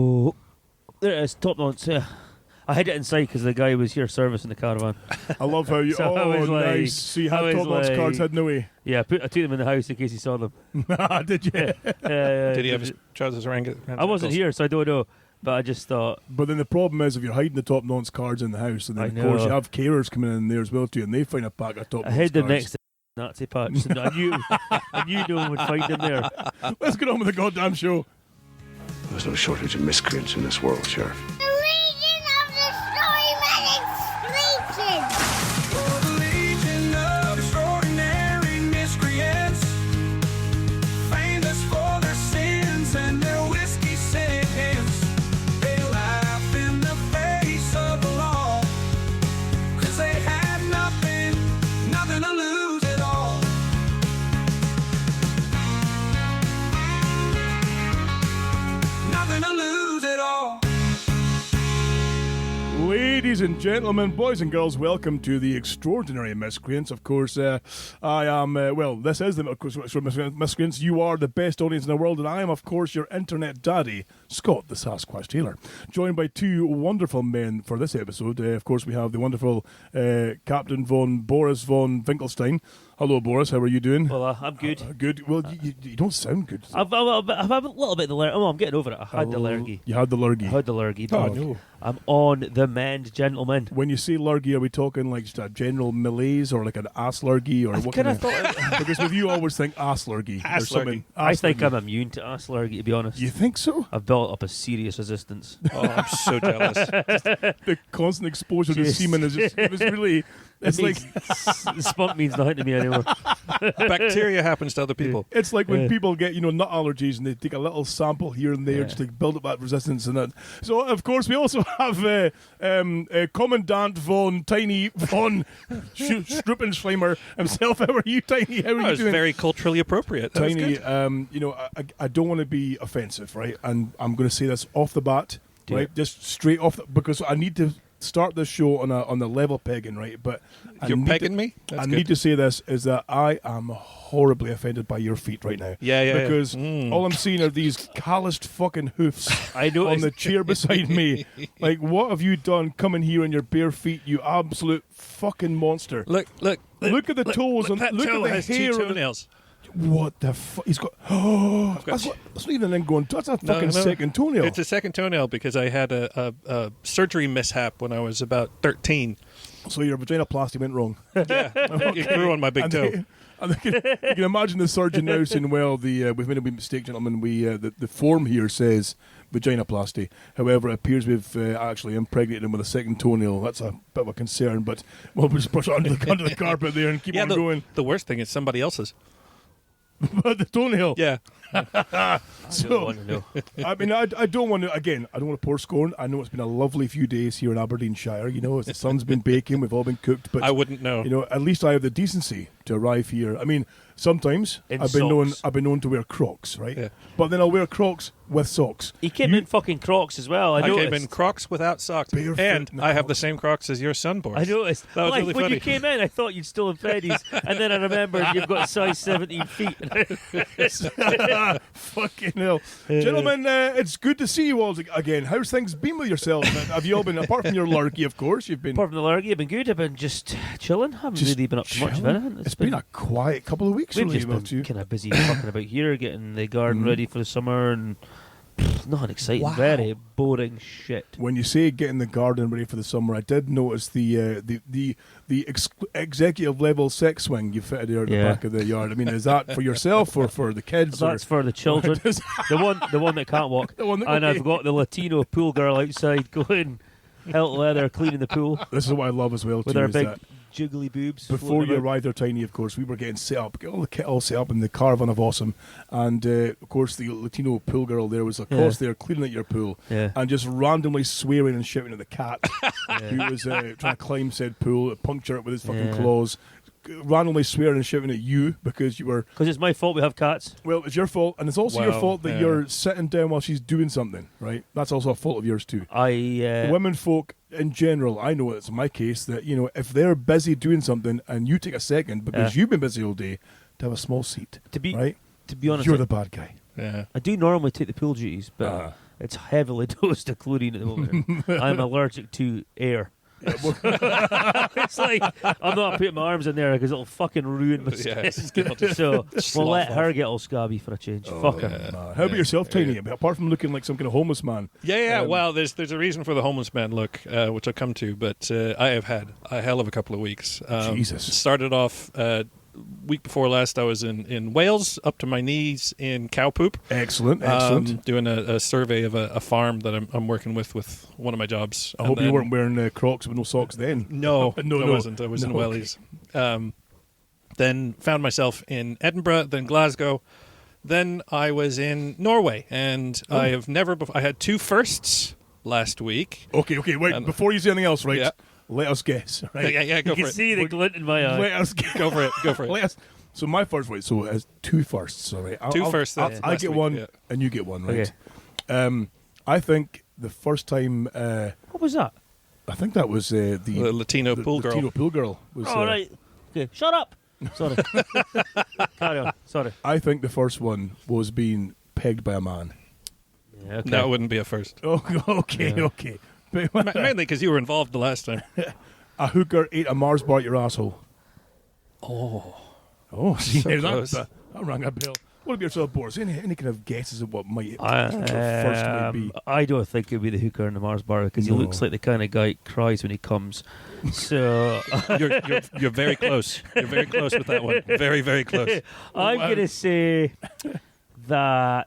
Oh, there it is, top notch. Yeah. I hid it inside because the guy was here servicing the caravan. I love how you. So I oh, was like- nice. So you had I was top notch like- cards hidden away. Yeah, I took them in the house in case he saw them. Did you? Did he have his trousers around? I wasn't here, so I don't know. But I just thought, But then the problem is if you're hiding the top notch cards in the house, and then I of course know. you have carers coming in there as well too, and they find a pack of top I notch hid them cards. next to the Nazi patch, and I knew no one would find them there. Let's get on with the goddamn show. There's no shortage of miscreants in this world, Sheriff. The Legion of the Storyman Legion! For the legion of extraordinary miscreants, famous for their sins and their whiskey sins. They laugh in the face of the law, 'cause they had nothing to lose at all. Nothing to lose at all. Ladies and gentlemen, boys and girls, welcome to the Extraordinary Miscreants. Of course, I am, this is the Miscreants. You are the best audience in the world, and I am, of course, your internet daddy, Scott the Sasquatch Taylor. Joined by two wonderful men for this episode. Of course, we have the wonderful Captain Boris von Winkelstein. Hello, Boris. How are you doing? Well, I'm good. Good. Well, you don't sound good. I've had a little bit of the allergy. Oh, I'm getting over it. I had the allergy. You had the lurgy. I had the allergy. Oh, But no. I'm on the mend, gentlemen. When you say lurgy, are we talking like just a general malaise or like an ass lurgy or what? Kind of thought. Because with you, I always think ass lurgy. Ass There's something. I ass think lurgy. I'm immune to ass allergy, to be honest. You think so? I've built up a serious resistance. Oh, I'm so jealous. The constant exposure to Just- semen is just, it was really. It's It like means the spunk means nothing to me anymore. Bacteria happens to other people. it's like when people get nut allergies and they take a little sample here and there Yeah. just to build up that resistance and that. So of course we also have Commandant von Tiny von Struppenschleimer himself. How are you, Tiny? How are That you was doing? very culturally appropriate. That was Tiny, good. I don't want to be offensive, right? And I'm going to say this off the bat, Do right? it. Just straight off, because I need to start this show on the level pegging, right? But You're pegging me? That's I good. need to say this is that I am horribly offended by your feet right now. Yeah. Because Mm. all I'm seeing are these calloused fucking hoofs I know. on the chair beside me. Like, what have you done coming here on your bare feet, you absolute fucking monster? Look Look at the toes Look, and that look toe at the has hair. two on the- toenails. What the fuck? He's got. Oh, I've got- that's not even an ingoing. That's a No, fucking no. second toenail. It's a second toenail because I had a surgery mishap when I was about 13. So your vaginoplasty went wrong. Yeah, it grew on my big And toe. And you can imagine the surgeon now saying, "Well, we've made a wee mistake, gentlemen. The form here says vaginoplasty. However, it appears we've actually impregnated him with a second toenail. That's a bit of a concern, but we'll just brush it under the carpet there and keep on going." The worst thing is somebody else's. The toenail. Yeah. I So, don't want to know. I mean, I don't want to. Again, I don't want to pour scorn. I know it's been a lovely few days here in Aberdeenshire. As the sun's been baking, we've all been cooked. But I wouldn't know. at least I have the decency to arrive here. I mean, sometimes In I've been socks. known to wear Crocs, right? Yeah. But then I'll wear Crocs with socks. He came in fucking Crocs as well. I I came noticed. in Crocs without socks. Barefoot And in I have the Crocs. same Crocs as your son, Boris. I noticed. That was Like, really when funny. you came in, I thought you'd stolen Freddy's, and then I remembered you've got size 17 feet. Fucking hell, gentlemen! It's good to see you all again. How's things been with yourselves? Have you all been, apart from your lurgy, of course, you've been. Apart from the allergy, I've been good. I've been just chilling. Haven't Just really been up to much of chilling? anything. It's been a quiet couple of weeks. We've really, just well, been too. kind of busy fucking about here, getting the garden Mhm. ready for the summer, and nothing exciting. Wow. Very boring shit. When you say getting the garden ready for the summer, I did notice the executive level sex swing you fitted there at the Yeah. back of the yard. I mean, is that for yourself or for the kids? That's for the children. the one that can't walk. The one that- And okay. I've got the Latino pool girl outside going hell leather cleaning the pool This is what I love as well with too. her is big that jiggly boobs. before floating you about. arrived there, Tiny, of course, we were getting set up, get all the kit all set up in the Caravan of Awesome, and of course the Latino pool girl there was across there cleaning out your pool Yeah. and just randomly swearing and shouting at the cat who was trying to climb said pool, puncture it with his fucking Yeah. claws, randomly swearing and shouting at you because you were. Because it's my fault we have cats. Well, it's your fault, and it's also your Wow, fault that yeah. you're sitting down while she's doing something, right? That's also a fault of yours too. Women folk in general, I know it's my case that if they're busy doing something and you take a second because you've been busy all day to have a small seat, to be right? to be honest, You're the bad guy. Yeah. I do normally take the pool duties, but It's heavily dosed to chlorine at the moment. I'm allergic to air. It's like I'm not putting my arms in there because it'll fucking ruin my skin. it's gonna just So we'll slough let her off. get all scabby for a change. Fuck her. How about yourself, Tiny? Apart from looking like some kind of homeless man. Yeah. Well, there's a reason for the homeless man look, which I'll come to. But I have had a hell of a couple of weeks. Jesus. Started off week before last. I was in Wales, up to my knees in cow poop. Excellent. Doing a survey of a farm that I'm working with one of my jobs. I hope you weren't wearing Crocs with no socks then. No, No, I no. wasn't. I was in No, Wellies. Then found myself in Edinburgh, then Glasgow. Then I was in Norway, and I have never before. I had 2 firsts last week. Okay, wait. Before you say anything else, right? Yeah. Let us guess. Right? Yeah, go You for can it. see the glint in my eye. Let us guess. Go for it. Go for it. Let us. So my first, wait. So it's 2 firsts. All right. Two firsts, I last get week, one, yeah. and you get one. Right. Okay. I think the first time. What was that? I think that was the Latino pool girl. Latino pool girl. Was, Oh, right. Okay, shut up. Sorry. Carry on. Sorry. I think the first one was being pegged by a man. Yeah, okay. That wouldn't be a first. Oh, okay, Yeah. okay. Mainly because you were involved the last time. A hooker ate a Mars bar at your asshole. Oh, see, So now close. that rang a bell. What about yourself, Boris? Any kind of guesses of what might your first might be? I don't think it'd be the hooker in the Mars bar because he No. looks like the kind of guy that cries when he comes. So You're very close. You're very close with that one. Very, very close. I'm gonna say that.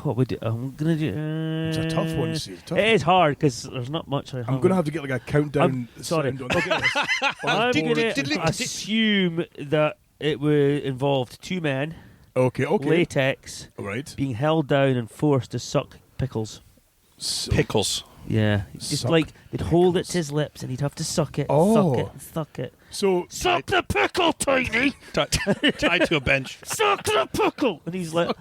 What would I'm gonna do? It's a tough one. You see. It's tough. It is hard because there's not much. I'm going to have to get like a countdown. sorry. sound on this. I'm Boris. gonna assume that it involved 2 men, Okay. latex, All right. being held down and forced to suck pickles. So, Pickles. Yeah, just Suck like they'd hold it to his lips and he'd have to suck it, Oh. suck it, and suck it. so Suck the pickle, Tiny! Tied to a bench. Suck the pickle! And he's like,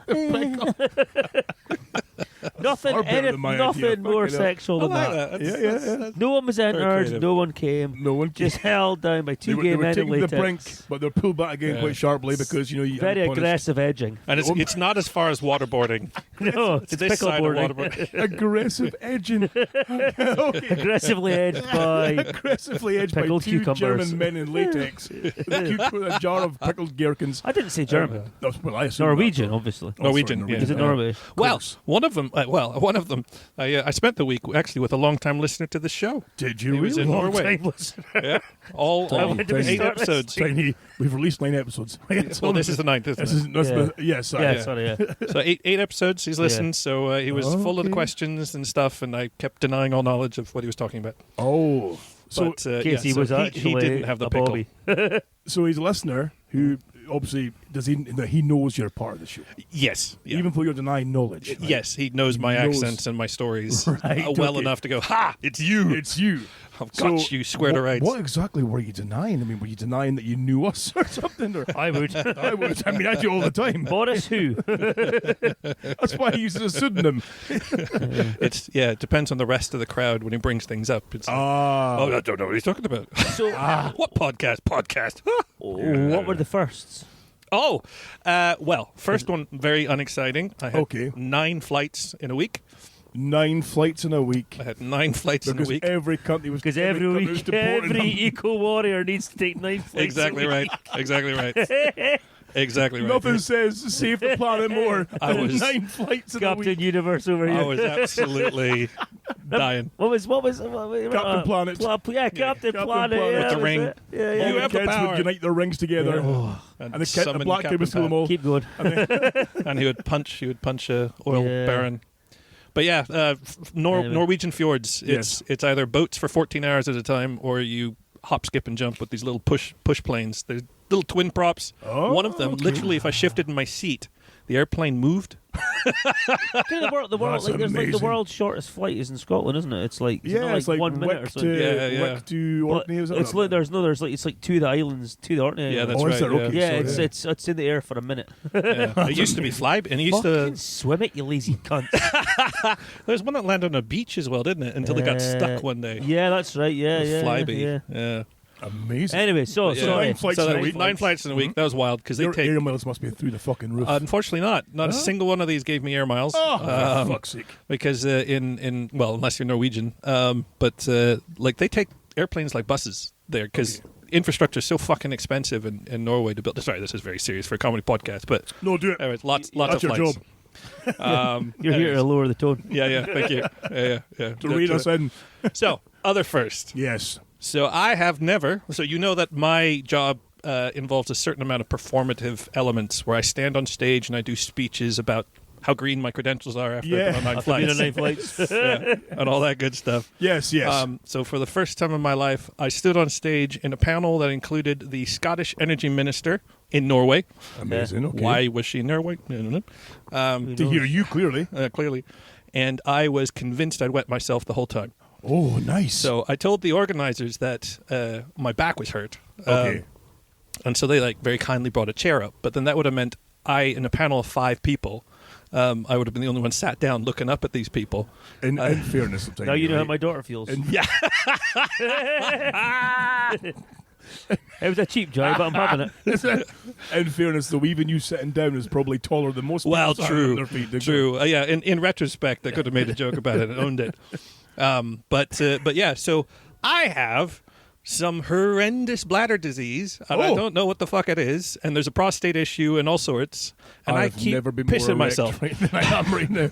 nothing, far better than my idea. nothing more Fucking hell. sexual than that. yeah. No one was entered, creative. no one came. No one Just held down by 2 they gay were men in taking the latex. brink, but they're pulled back again Yeah. quite sharply because you Very you're punished. aggressive edging. And it's not as far as waterboarding. No, it's this pickle side boarding. of waterboarding. Aggressive edging. Okay. Aggressively edged by Aggressively edged by Pickled 2 cucumbers. German men in latex with a jar of pickled gherkins. I didn't say German. Well, I assume Norwegian, that. obviously. Oh, Norwegian, sorry, yeah. Is it Norway? Well, one of them. I spent the week actually with a long-time listener to the show. Did you He was really? in Norway. Timeless. All When did we 8 start this? episodes. Tiny. We've released 9 episodes. Well, this is the 9th, This isn't is it? yes. Sorry. Yeah, sorry, yeah. So 8 episodes he's listened. So he was full of the Okay. questions and stuff, and I kept denying all knowledge of what he was talking about. Oh, so But Casey so was actually he didn't have the a pickle. Bobby. so he's a listener who obviously he knows you're part of the show, Yes, yeah. even though you're denying knowledge. right? Yes, he knows my knows- accents and my stories Right, well okay. enough to go, ha, it's you. It's you. I've got you square to rights. What exactly were you denying? I mean, were you denying that you knew us or something? Or I would. I would. I mean, I do all the time. Boris who? That's why he uses a pseudonym. It depends on the rest of the crowd when he brings things up. It's Ah, I don't know what he's talking about. So, What podcast? what were the firsts? Oh, well, first one, very unexciting. I had Okay. 9 flights in a week. 9 flights in a week. I had 9 flights in a Because week. every country was Because every country was week, deporting every them. eco warrior needs to take 9 flights. Exactly a week. right. Exactly right. Exactly right. Nothing says save the planet more I than was- 9 flights in a Captain week. Universe over I here. was absolutely dying. What was Captain Planet. Yeah, Captain Captain Planet. Planet. Yeah, With the was ring. it. Yeah, All yeah. You the have the kids power. would unite their rings together, And and the summon black kid Captain would steal them Planet. all. Keep going. And he would punch a oil Yeah. baron. But yeah, Anyway. Norwegian fjords. It's either boats for 14 hours at a time, or you hop, skip, and jump with these little push planes. They're little twin props. Oh, One of them, okay. literally, if I shifted in my seat, the airplane moved. Kind of the world, That's like, there's like the amazing. world's shortest flight is in Scotland, isn't it? It's like Yeah, it's like 1 minute or Wick something. to Yeah. Wick to But Orkney. Is that it's right? like there's like it's like to the islands, to the Orkney. Yeah, Islands. that's Oh, is right. there? Okay. yeah. sorry. It's in the air for a minute. Yeah. It used to be fly, and it used Fucking to. swim it, you lazy cunt. There's one that landed on a beach as well, didn't it? Until it got stuck one day. Yeah, that's right. Yeah, With yeah, Flyby. yeah. Yeah. Amazing. Anyway, so Yeah. sorry. 9 flights in a week. 9 flights in a week. That was wild because they Your take. air miles must be through the fucking roof. Unfortunately, not a single one of these gave me air miles. for fuck's sake. Because in well, unless you're Norwegian, but like they take airplanes like buses there because infrastructure is so fucking expensive in Norway to build. Sorry, this is very serious for a comedy podcast, but No, do it. anyways, lots That's of your flights. job. You're here to lower the tone. Yeah, thank you. Yeah. To read us in. So, other first. Yes. So I have never. So you know that my job involves a certain amount of performative elements, where I stand on stage and I do speeches about how green my credentials are after Yeah. I've been on 9 After being flights, on 9 flights. yeah, and all that good stuff. Yes. So for the first time in my life, I stood on stage in a panel that included the Scottish Energy Minister in Norway. Amazing. Okay. Why was she in Norway? I don't know. To hear you clearly. Clearly. And I was convinced I'd wet myself the whole time. Oh, nice. So I told the organizers that my back was hurt. Okay. And so they like very kindly brought a chair up. But then that would have meant in a panel of 5 people, I would have been the only one sat down looking up at these people. In fairness, I'm saying Now you know how right? my daughter feels. And- Yeah. It was a cheap job, but I'm having it. In fairness, though, even you sitting down is probably taller than most people. Well, standing on true. their feet. True. Yeah. In retrospect, I could have made a joke about it and owned it. But yeah. So I have some horrendous bladder disease, and I Oh. don't know what the fuck it is. And there's a prostate issue and all sorts. And I I've keep never been more pissing erect myself. right than I am right now.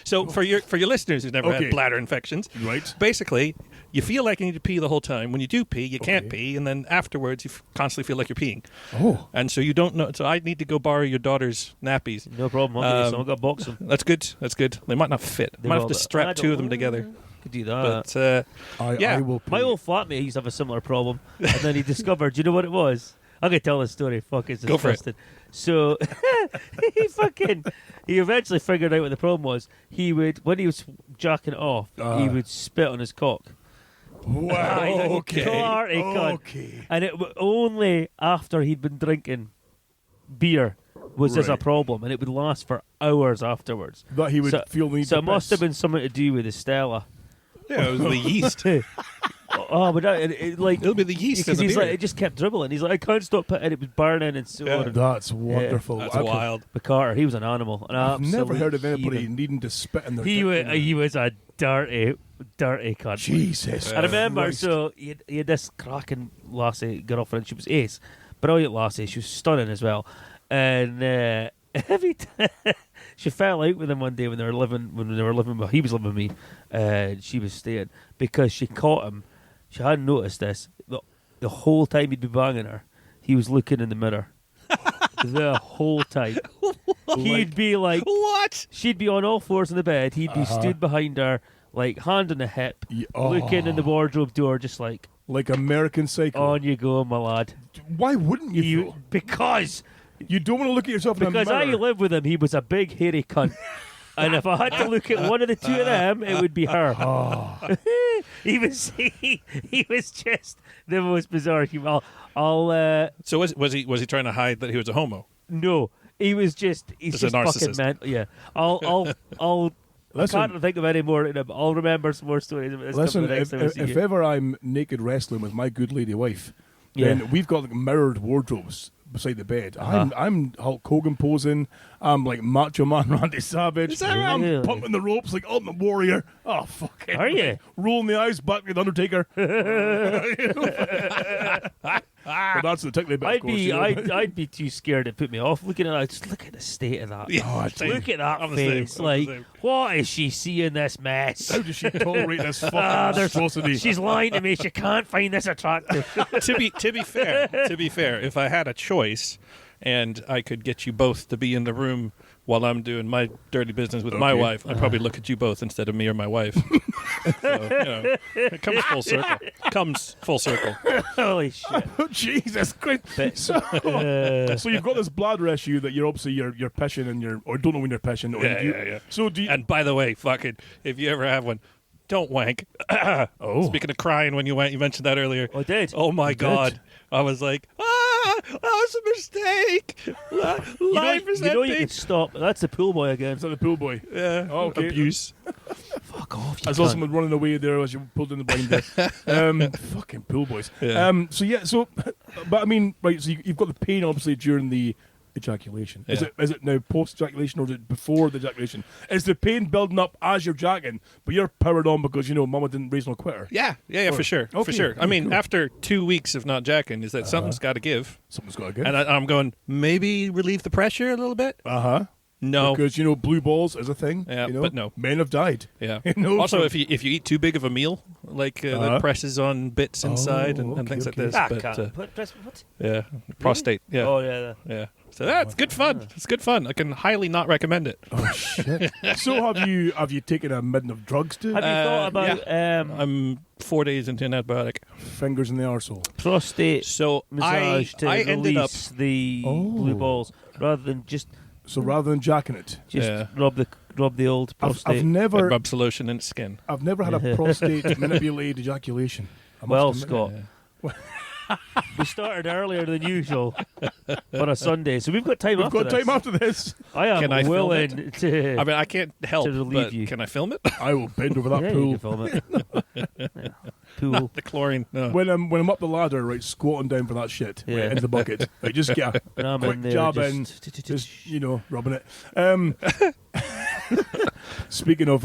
So for your listeners who've never Okay. had bladder infections, Right. basically, you feel like you need to pee the whole time. When you do pee, you can't Okay. pee, and then afterwards, you constantly feel like you're peeing. Oh. And so you don't know. So I need to go borrow your daughter's nappies. No problem. I'll give you some. I've got to box them. That's good. That's good. They might not fit. They Might have will, to but I strap don't 2 of them know. together. Could do that. But I will My pay. old flatmate used to have a similar problem, and then he discovered. Do you know what it was? I'm gonna tell this story. Fuck, it's Go for it. disgusting. So he eventually figured out what the problem was. He would, when he was jacking it off, he would spit on his cock. Wow. He's a Okay. clarty cunt. Okay. And it only after he'd been drinking beer was this a Right. problem, and it would last for hours afterwards. That he would feel the need So to it must piss. have been something to do with the Stella. yeah, it was the yeast. Oh, but like It'll be the yeast in because the he's beer. like it just kept dribbling. He's like, I can't stop it, and it was burning and so on. That's wonderful. That's I- wild. But Carter, he was an animal. An I've never absolute heard of anybody heathen. needing to spit in their He dick. was a dirty cunt. Jesus. I remember, Christ. so he had this cracking lassie girlfriend. She was ace, brilliant lassie. She was stunning as well. And every time she fell out with him one day when they were living. Well, he was living with me, and she was staying because she caught him. She hadn't noticed this. The whole time he'd be banging her, he was looking in the mirror. The whole time. He'd be like, What? she'd be on all fours in the bed. He'd be stood behind her, like hand on the hip, looking in the wardrobe door, just like, Like American Psycho. on you go, my lad. Why wouldn't you? though? Because You don't want to look at yourself in a I mirror. lived with him, he was a big hairy cunt. And if I had to look at one of the 2 of them, it would be her. he was just the most bizarre human. So was he trying to hide that he was a homo? No, he's Just a just fucking narcissist. mental. Yeah, I Listen. can't think of any more. I'll remember some more stories about this. Listen, the next time I see if you. ever I'm naked wrestling with my good lady wife, Yeah. then we've got like mirrored wardrobes beside the bed. I'm Hulk Hogan posing. I'm like Macho Man Randy Savage. Is that I'm really? pumping the ropes like Ultimate Warrior. Oh, fuck it. Are you? Rolling the eyes back like the Undertaker. Well, that's the tickly bit, of course. you know. I'd be too scared to put me off looking at that. Just look at the state of that. Oh, same. Look at that I'm the same. face. I'm the Like, same. what is she seeing this mess? How does she tolerate this fucking there's- atrocity? She's lying to me. She can't find this attractive. to be fair, if I had a choice and I could get you both to be in the room while I'm doing my dirty business with my Okay. wife, I'd probably look at you both instead of me or my wife. So, it comes full circle. Comes full circle. Holy shit. Oh, Jesus Christ. But, So you've got this bladder issue that you're obviously you're pissing and or don't know when you're pissing. Or Yeah, you, yeah. So do you, And by the way, fucking, if you ever have one, don't wank. oh, Speaking of crying when you went, you mentioned that earlier. I did. Oh my I did. God. I was like, that was a mistake. Life is you know you empty. can stop. That's the pool boy again. is that the pool boy? Yeah. Oh, okay. Abuse. Fuck off, I saw someone running away there as you pulled in the blinder. Fucking pool boys. Yeah. But I mean, right, so you've got the pain, obviously, during the ejaculation. Yeah. Is it now post-ejaculation or is it before the ejaculation? Is the pain building up as you're jacking, but you're powered on because, mama didn't raise no quitter? Yeah, for sure. Okay, For sure. I mean, cool. after 2 weeks of not jacking, is that something's got to give. Something's got to give. And I'm going, maybe relieve the pressure a little bit? Uh-huh. No. Because, blue balls is a thing. Yeah, but no. Men have died. Yeah. so- Also, if you eat too big of a meal, like that presses on bits inside and okay, things okay. like this. Ah, But can't. What? yeah, prostate. Yeah. Oh, yeah. Yeah. So that's good fun. It's good fun. I can highly not recommend it. Oh, shit. So have you taken a midden of drugs to Have you thought about I'm 4 days into an antibiotic. fingers in the arsehole? prostate So massage to I ended up release the blue balls rather than just So rather than jacking it, Yeah. rub the old prostate? I've never rub solution in skin. had a prostate manipulated ejaculation. I must Well, admit. Scott, we started earlier than usual on a Sunday, so we've got time We've after got this. time after this. I am Can I film willing to. I mean, I can't help, To relieve but you. can I film it? I will bend over that yeah, pool. you can film it. Yeah. Pool. The chlorine. No. When I'm up the ladder, right, squatting down for that shit, Yeah. right, into the bucket. Like, just get When a I'm quick in there, jab just- in, just rubbing it. Speaking of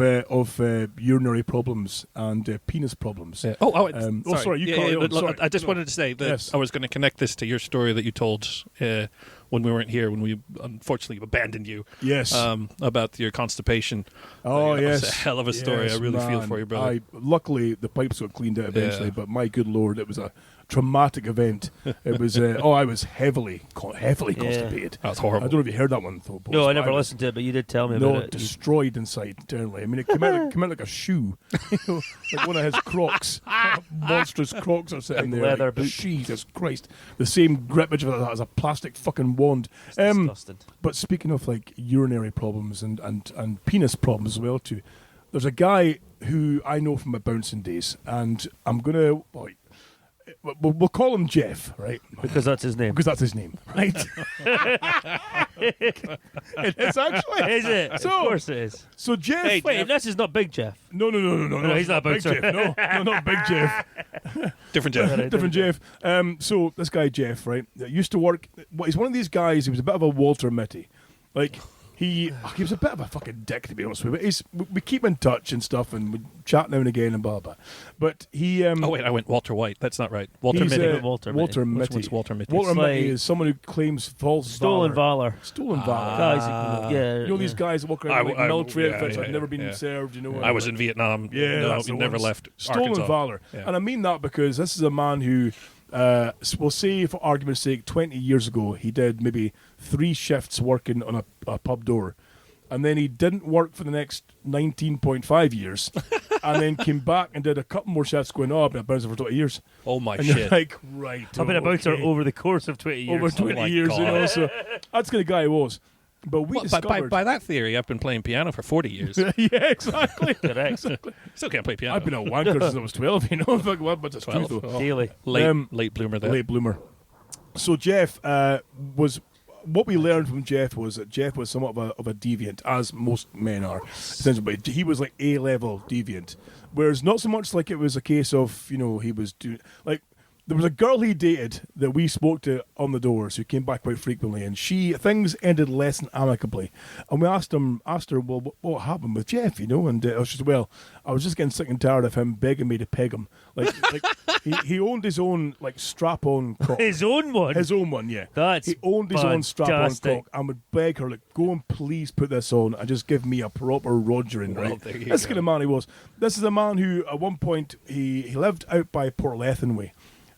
urinary problems and penis problems. Yeah. Sorry, you Yeah, carry yeah, on. look, Sorry. I just wanted to say that Yes. I was going to connect this to your story that you told when we weren't here, when we unfortunately abandoned you. Yes. About your constipation. Oh, That yes. was a hell of a story. Yes, I really feel man. for you, brother. Luckily, the pipes got cleaned out eventually, Yeah. but my good Lord, it was a traumatic event. It was, I was heavily constipated. That was I horrible. don't know if you heard that one, though. Boris, No, I but never was- listened to it, but you did tell me No, about it. destroyed inside internally. I mean, it came out like a shoe, like one of his Crocs, monstrous Crocs are sitting there. Leather like, boot. Jesus Christ, the same grippage of that as a plastic fucking wand. Disgusting. But speaking of like urinary problems and penis problems as well too, there's a guy who I know from my bouncing days, and I'm gonna we'll call him Jeff, right? Because that's his name. Because that's his name, right? It is actually. Is it? So- of course it is. So Jeff. Hey, Wait, this is not Big Jeff. No, he's not Big bouncer. Jeff. No, not Big Jeff. Different Jeff. Different Jeff. So this guy Jeff, right, that used to work. Well, he's one of these guys. He was a bit of a Walter Mitty, like. He was a bit of a fucking dick, to be honest with you. But we keep in touch and stuff, and we chat now and again and blah blah. But he. Oh wait, I went Walter White. That's not right. Walter he's, Mitty. Walter Walter Mitty. Mitty. What's Walter Mitty? Walter It's Mitty like is someone who claims false Stolen valor. Stolen valor. Guys, yeah. You know these guys that walk around in like military yeah, outfits yeah, have never been yeah. served. You know. I was in Vietnam. Yeah, no, that's we the never ones. left. Stolen Arkansas. valor, Yeah. and I mean that because this is a man who, we'll say for argument's sake, 20 years ago, he did maybe 3 shifts working on a pub door, and then he didn't work for the next 19.5 years, and then came back and did a couple more shifts going, I've been a bouncer for 20 years. Oh my And you're shit! like, right. I've been a bouncer okay. over the course of 20 years. Over 20 my years, you God. know, so that's the kind of guy he was. But we Well, by, discovered... by that theory, I've been playing piano for 40 years. yeah, exactly. Correct. Still can't play piano. I've been a wanker since I was 12, you know. Fuck, what, but it's 12. true, though. Oh, Daily. late bloomer there. Late bloomer. So Jeff was... What we learned from Jeff was that Jeff was somewhat of a deviant, as most men are. Essentially, but he was like A-level deviant. Whereas not so much like it was a case of, he was doing... Like, there was a girl he dated that we spoke to on the doors who came back quite frequently, and things ended less than amicably. And we asked her, well, what happened with Jeff, And I was just, I was just getting sick and tired of him begging me to peg him. Like he owned his own like strap-on cock. His own one. His own one, yeah. That's he owned his own strap-on fantastic. cock and would beg her, like, go and please put this on and just give me a proper rogering, Well, right? there you That's the go. kind of man he was. This is a man who, at one point, he lived out by Portlethen way.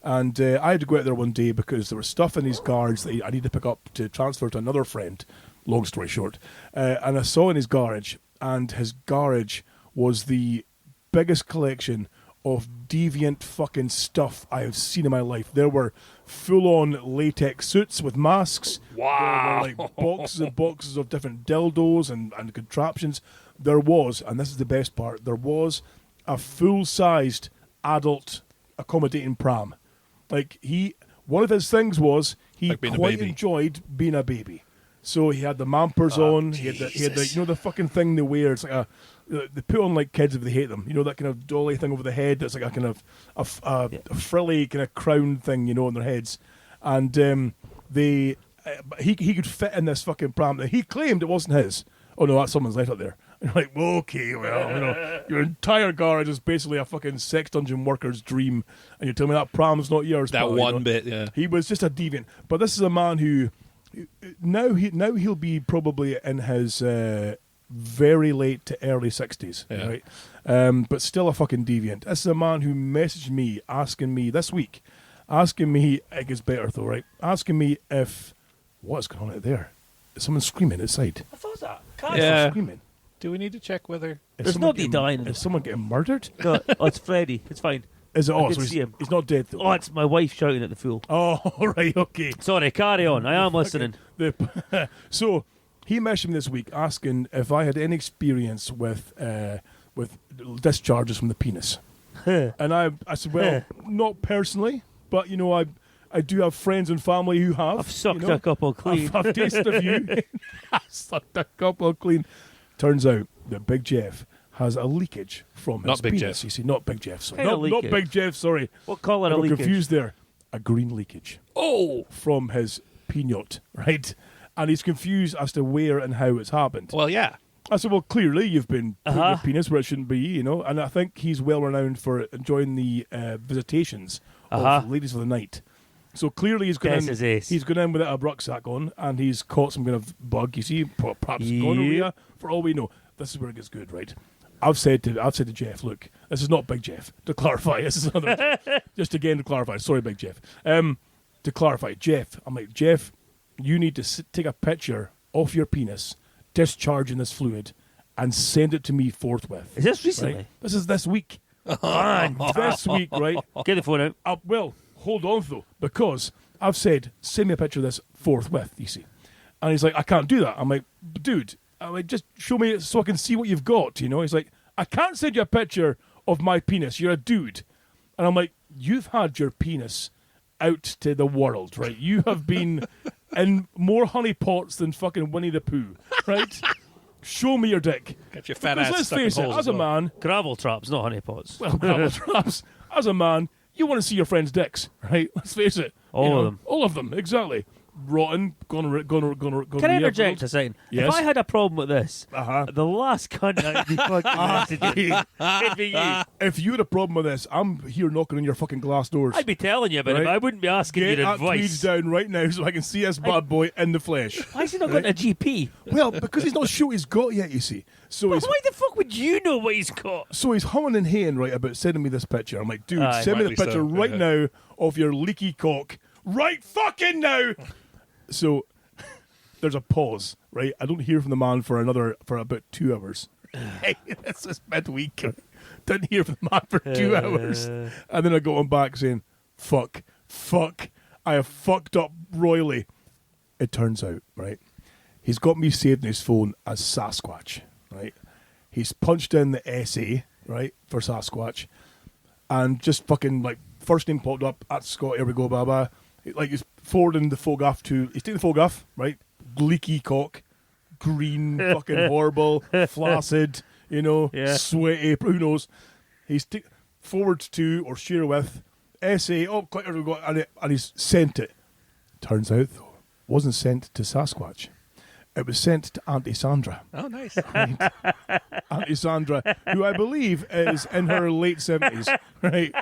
And I had to go out there one day because there was stuff in his garage that I needed to pick up to transfer to another friend, long story short. And I saw in his garage, and his garage was the biggest collection of deviant fucking stuff I have seen in my life. There were full-on latex suits with masks. Wow. There were like boxes and boxes of different dildos and contraptions. There was, and this is the best part, there was a full-sized adult accommodating pram. Like one of his things was he Like being a quite baby. enjoyed being a baby. So he had the mampers on. He had the the fucking thing they wear. It's like they put on like kids if they hate them. That kind of dolly thing over the head. That's like a kind of a frilly kind of crown thing, on their heads. And he could fit in this fucking pram. He claimed it wasn't his. Oh no, that's someone's left up there. And you're like, well, okay, well, your entire garage is basically a fucking sex dungeon worker's dream, and you're telling me that pram's not yours. That pal, one bit, yeah. He was just a deviant. But this is a man who now he'll be probably in his very late to early 60s, right? But still a fucking deviant. This is a man who messaged me asking me this week, it gets better though, right? Asking me if what's going on out there? Is someone screaming outside? I thought that. Yeah. Screaming. Do we need to check whether... There's nobody dying. Is someone getting murdered? No, it's Freddie. It's fine. Is it? I Oh, can so see him. he's not dead though. Oh, it's my wife shouting at the fool. Oh, right, okay. Sorry, carry on. I am listening. So he messaged me this week asking if I had any experience with discharges from the penis, and I said, well, not personally, but I do have friends and family who have. I've sucked a couple clean. I've tasted a few. I've sucked a couple clean. Turns out that Big Jeff has a leakage from Not his Big penis. Jeff. You see, not Big Jeff. Sorry. Kind of Not leakage. Big Jeff, sorry. What colour I a got leakage? confused there. A green leakage. Oh! From his peanut, right? And he's confused as to where and how it's happened. Well, yeah. I said, well, clearly you've been putting your penis where it shouldn't be, and I think he's well renowned for enjoying the visitations of ladies of the night. So clearly he's gone That's his ace. He's gone in with a rucksack on, and he's caught some kind of bug. You see, perhaps gonorrhea. For all we know, this is where it gets good, right? I've said to Jeff, look, this is not Big Jeff. To clarify, this is another. Just again to clarify. Sorry, Big Jeff. To clarify, Jeff. I'm like, Jeff, you need to take a picture of your penis discharging this fluid and send it to me forthwith. Is this recently? Right? This is this week. Man, This week, right? get the phone out. Well, hold on though, because I've said, send me a picture of this forthwith, you see. And he's like, I can't do that. I'm like, dude, just show me so I can see what you've got, He's like, I can't send you a picture of my penis. You're a dude. And I'm like, you've had your penis out to the world, right? You have been in more honey pots than fucking Winnie the Pooh, right? Show me your dick. Get your fat Because ass let's stuck in face it, holes as a well. man, Gravel traps, not honeypots. well, gravel traps, as a man, you want to see your friends' dicks, right? Let's face it. All of them. All of them, exactly. Rotten, gonna. Can I interject a second? Yes. If I had a problem with this, Uh-huh. the last cunt I'd be fucking today, it'd be you. If you had a problem with this, I'm here knocking on your fucking glass doors. I'd be telling you about it, Right. but I wouldn't be asking Get your that advice. tweeds down right now so I can see this bad boy in the flesh. Why is he not going to a GP? Well, because he's not sure what he's got yet, you see. So But he's why the fuck would you know what he's got? so he's humming and haying right about sending me this picture. I'm like, dude, Aye. send me the Rightly picture so, right yeah. now of your leaky cock. Right fucking now. So there's a pause, right? I don't hear from the man for about 2 hours. Hey, this is midweek. Didn't hear from the man for 2 hours. And then I got him back saying, fuck, I have fucked up royally. It turns out, right, he's got me saved in his phone as Sasquatch, right? He's punched in the SA, right, for Sasquatch. And just fucking, like, first name popped up, at Scott, here we go, blah, blah. Like, he's forwarding the photograph he's taking the photograph, right? Leaky cock, green, fucking horrible, flaccid, Yeah. sweaty, who knows. He's forward to or share with SA, click, here we go, and he's sent it. Turns out, though, it wasn't sent to Sasquatch. It was sent to Auntie Sandra. Oh, nice. Auntie Sandra, who I believe is in her late 70s, right?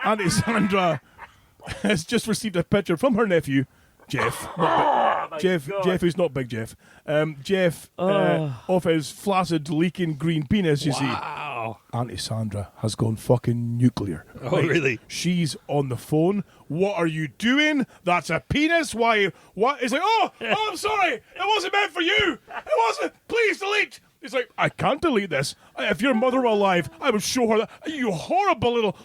Auntie Sandra has just received a picture from her nephew, Jeff. Jeff, who's not Big Jeff. Jeff, of his flaccid, leaking green penis, you see. Wow. Auntie Sandra has gone fucking nuclear. Oh, really? She's on the phone. What are you doing? That's a penis? Why? What? It's like, oh, I'm sorry. It wasn't meant for you. It wasn't. Please delete. It's like, I can't delete this. If your mother were alive, I would show her that. You horrible little.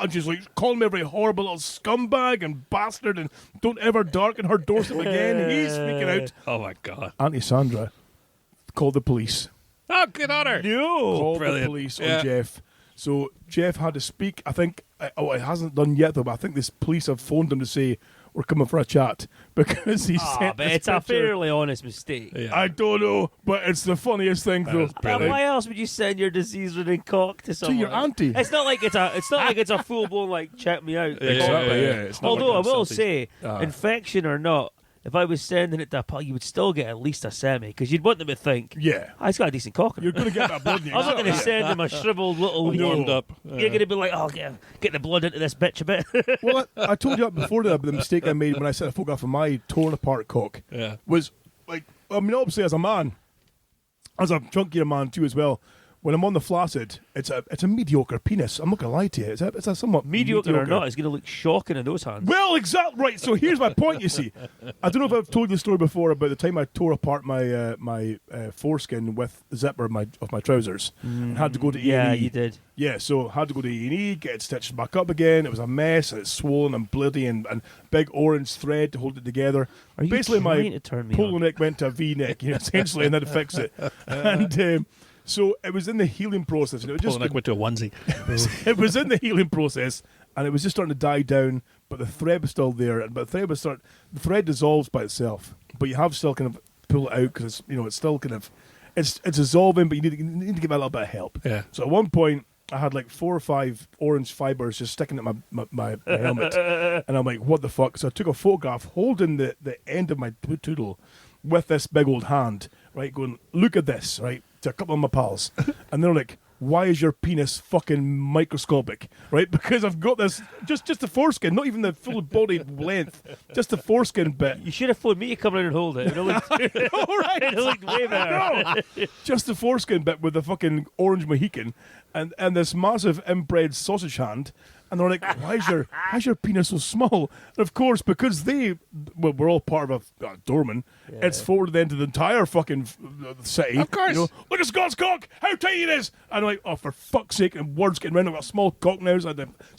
And she's like calling me every horrible little scumbag and bastard and don't ever darken her doorstep again. He's freaking out. Oh, my God. Auntie Sandra called the police. Oh, good on her. Called Brilliant. the police Yeah. on Jeff. So Jeff had to speak. I think, it hasn't done yet though, but I think this police have phoned him to say, we're coming for a chat because he sent but this it's a picture. fairly honest mistake. Yeah. I don't know, but it's the funniest thing though. is brilliant. Why else would you send your disease-ridden cock to someone? your auntie. It's not like it's a full-blown like check me out. Yeah, Exactly, yeah. It's not Although like I will selfies. say, Ah. infection or not, if I was sending it to a pal, you would still get at least a semi because you'd want them to think, Yeah. He's got a decent cock. You're going to get that blood in you. I'm not going to Exactly. send him a shriveled little No. Warmed up. You're going to be like, oh, get the blood into this bitch a bit. Well, I told you before that the mistake I made when I sent a photograph of my torn apart cock Yeah. was like, I mean, obviously as a man, as a chunkier man too as well. When I'm on the flaccid, it's a mediocre penis. I'm not gonna lie to you. It's a somewhat Mediocre or not, it's going to look shocking in those hands. Well, exactly right. So here's my point. You see, I don't know if I've told you the story before about the time I tore apart my foreskin with the zipper of my trousers and had to go to E&E. Yeah, you did. Yeah, so had to go to E&E, get it stitched back up again. It was a mess. And it's swollen and bloody and big orange thread to hold it together. Are you Basically, my trying to turn me polo on? neck went to a V-neck, essentially, and had to fix it. And so it was in the healing process, and it was Pulling just like went to a onesie. it was in the healing process, and it was just starting to die down. But the thread was still there, but the thread dissolves by itself. But you have still kind of pull it out because it's still kind of it's dissolving, but you need to give it a little bit of help. Yeah. So at one point, I had like 4 or 5 orange fibers just sticking at my helmet, and I'm like, what the fuck? So I took a photograph holding the end of my toodle with this big old hand, right, going, look at this, right, to a couple of my pals. And they're like, why is your penis fucking microscopic, right? Because I've got this, just the foreskin, not even the full body length, just the foreskin bit. You should have phoned me to come in and hold it. It would have looked, All right. it looked way better. No. Just the foreskin bit with the fucking orange Mohican and this massive inbred sausage hand. And they're like, why is your penis so small? And of course, because we're all part of a doorman, it's forwarded then to the entire fucking city. Of course. Look at Scott's cock, how tight it is. And I'm like, oh, for fuck's sake, and words getting around, I've got a small cock now. So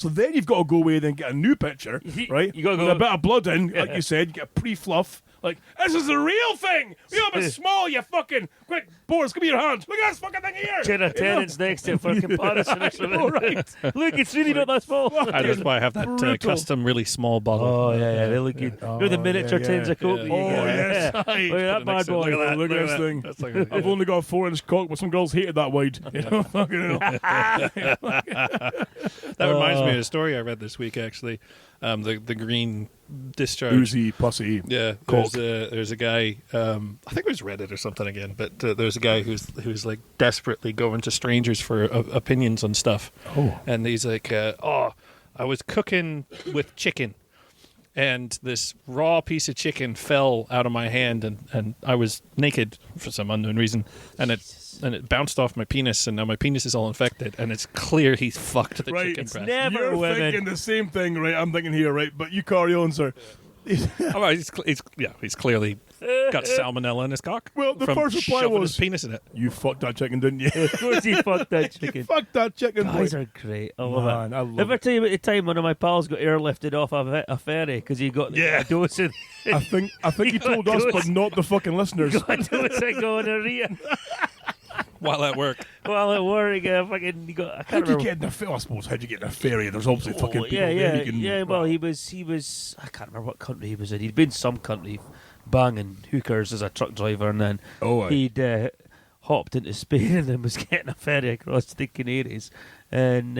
then you've got to go away and get a new picture, right? You gotta with go- a bit of blood in, like you said, you get a pre-fluff. Like, this is the real thing. You know, it's small, you fucking... Quick, Boris, give me your hand. Look at this fucking thing here. Get a tenants next to it for comparison. All right. Look, it's really not that small. That's why I have that Brutal. custom, really small bottle. Oh, yeah, they look good. You know the miniature yeah, tins of Coke? yeah. that you Oh, get? yes. Yeah. Aye. Look at that bad boy. Look at this thing. That's like I've only got a 4-inch cock, but some girls hated that wide. You know, fucking hell. That reminds me of a story I read this week, actually. The green discharge. Oozy, pussy. Yeah, Cock. there's a guy. I think it was Reddit or something again, but there's a guy who's like desperately going to strangers for opinions on stuff. Oh. And he's like, I was cooking with chicken, and this raw piece of chicken fell out of my hand, and I was naked for some unknown reason, and it bounced off my penis, and now my penis is all infected, and it's clear he's fucked the Right. chicken It's breast. never You're women. thinking the same thing, right? I'm thinking here, right? But you carry on, sir. Oh, well, he's clearly got salmonella in his cock. Well, the from first reply shoving was- his penis in it. You fucked that chicken, didn't you? Of course he fucked that You chicken. fucked that chicken, Guys boy. are great. I love Man, it. I love Ever it. tell you about the time one of my pals got airlifted off a ferry because he got Yeah. a dose of I think he got told us, those- but not the fucking listeners. got a dose of gonorrhea While at work. while at work. Fucking, he got. I How can't do you remember. get in the ferry? I suppose, how do you get in a ferry? There's obviously fucking people yeah, there. yeah, You can, yeah. Well, he was. I can't remember what country he was in. He'd been some country, banging hookers as a truck driver, and then Oh, aye. he'd hopped into Spain and then was getting a ferry across the Canaries, and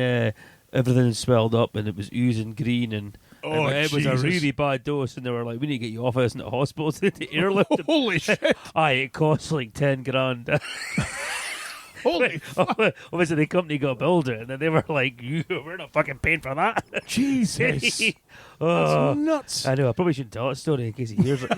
everything swelled up and it was oozing green and. Oh, it was a Jesus. really bad dose, and they were like, "We need to get you off us in the hospital to airlift him." Holy shit. Aye, it cost like 10 grand. Holy Obviously, the company got billed it, and then they were like, "We're not fucking paying for that." Jesus. Oh, That's nuts. I know. I probably shouldn't tell that story in case he hears it.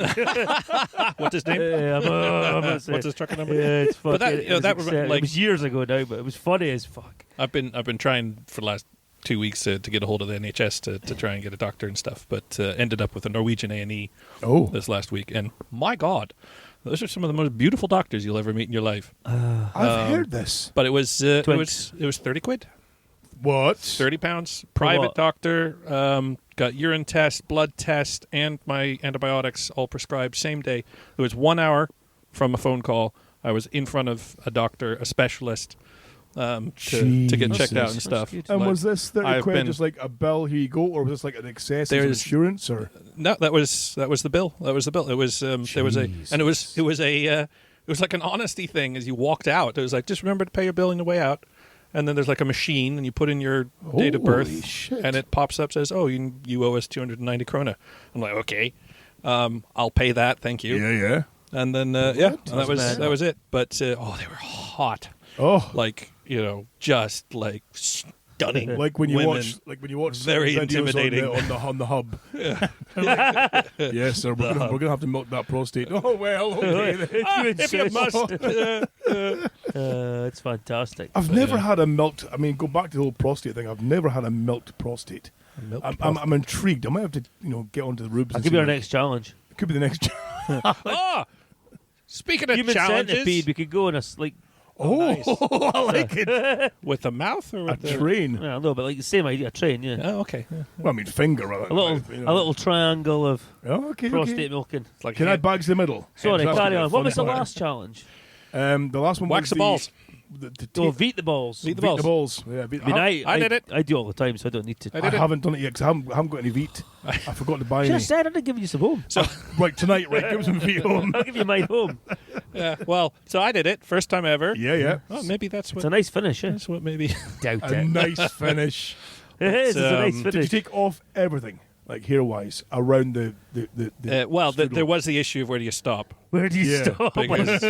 What's his name? I'm not saying- What's his trucker number? Yeah, it's fucking. But that- you know, that it was years ago now, but it was funny as fuck. I've been trying for the last 2 weeks to get a hold of the NHS to try and get a doctor and stuff, but ended up with a Norwegian A&E Oh. this last week, and my God, those are some of the most beautiful doctors you'll ever meet in your life. I've heard this. But it was Twinks. it was 30 quid, What? £30, private what? doctor, got urine test, blood test, and my antibiotics all prescribed same day. It was 1 hour from a phone call. I was in front of a doctor, a specialist, to get checked out and Jesus. stuff. That's And Like, was this 30 I've quid been- just like a bill, here you go, or was this like an excess of There's- insurance? Or No, that was the bill. That was the bill. It was there was it was like an honesty thing. As you walked out, it was like, just remember to pay your bill on the way out. And then there's like a machine, and you put in your date of birth, Holy shit. and it pops up, says, "Oh, you owe us 290 krona." I'm like, okay, I'll pay that, thank you. yeah. And then and that was bad. that was it. But they were hot, Oh, like just like stunning. like when you women. watch Very videos intimidating. on the hub. Yes, sir. We're gonna have to milk that prostate. Oh well, okay. If you must. It's fantastic. I've never had a milked. I mean, go back to the whole prostate thing. I've never had a milked prostate. I'm intrigued. I might have to get onto the rubes. That and could be see our what- next challenge. Could be the next. Oh, speaking of Human challenges, centipede. We could go on a I like it. with the mouth or A with the train. a little bit like the same idea. A train, yeah. Oh, okay. Yeah. Well, I mean, finger. Rather. A little triangle of Oh, okay. prostate Okay. milking. It's like Can I hand- bags the middle? Sorry, That's carry a on. What fun was the part. last challenge? The last one Wax was the balls. The Oh, beat the balls. Beat the beat balls. the balls. Yeah, beat, I mean, I did it. I do all the time, so I don't need to. I I did it. haven't done it yet because I haven't got any Veet. I forgot to buy Should any. have said I'd have given you some home. So Right, tonight, right, give me some Veet home. I'll give you mine home. yeah, well, so I did it first time ever. Yeah. Oh, maybe that's It's what. a nice finish, yeah. That's what maybe. Doubt A it. nice finish. It is. It's a nice Did Did you finish. take off everything, like hair-wise, around the Well, strudel? there was the issue of where do you stop? Where do you Yeah, stop? Because,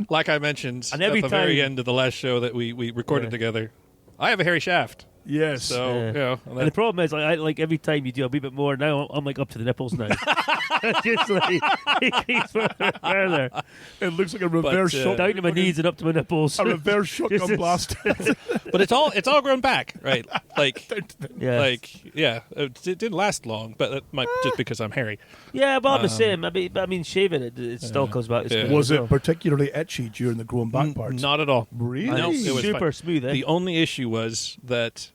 like I mentioned And at every the very time- end of the last show that we recorded Yeah. together, I have a hairy shaft. Yes. So Yeah. And the problem is, like every time you do a wee bit more, now I'm like up to the nipples now. Just like it keeps further It looks like a reverse But, shot. down to my knees and up to my nipples. A reverse shotgun Just- blast. but it's all grown back, right? Like Yeah, it didn't last long, but it might just because I'm hairy. yeah, but I'm the same. I mean, shaving it still comes back. Yeah. Was it particularly itchy during the growing back parts? Not at all. Really? No, it was super fine. smooth? Eh? The only issue was that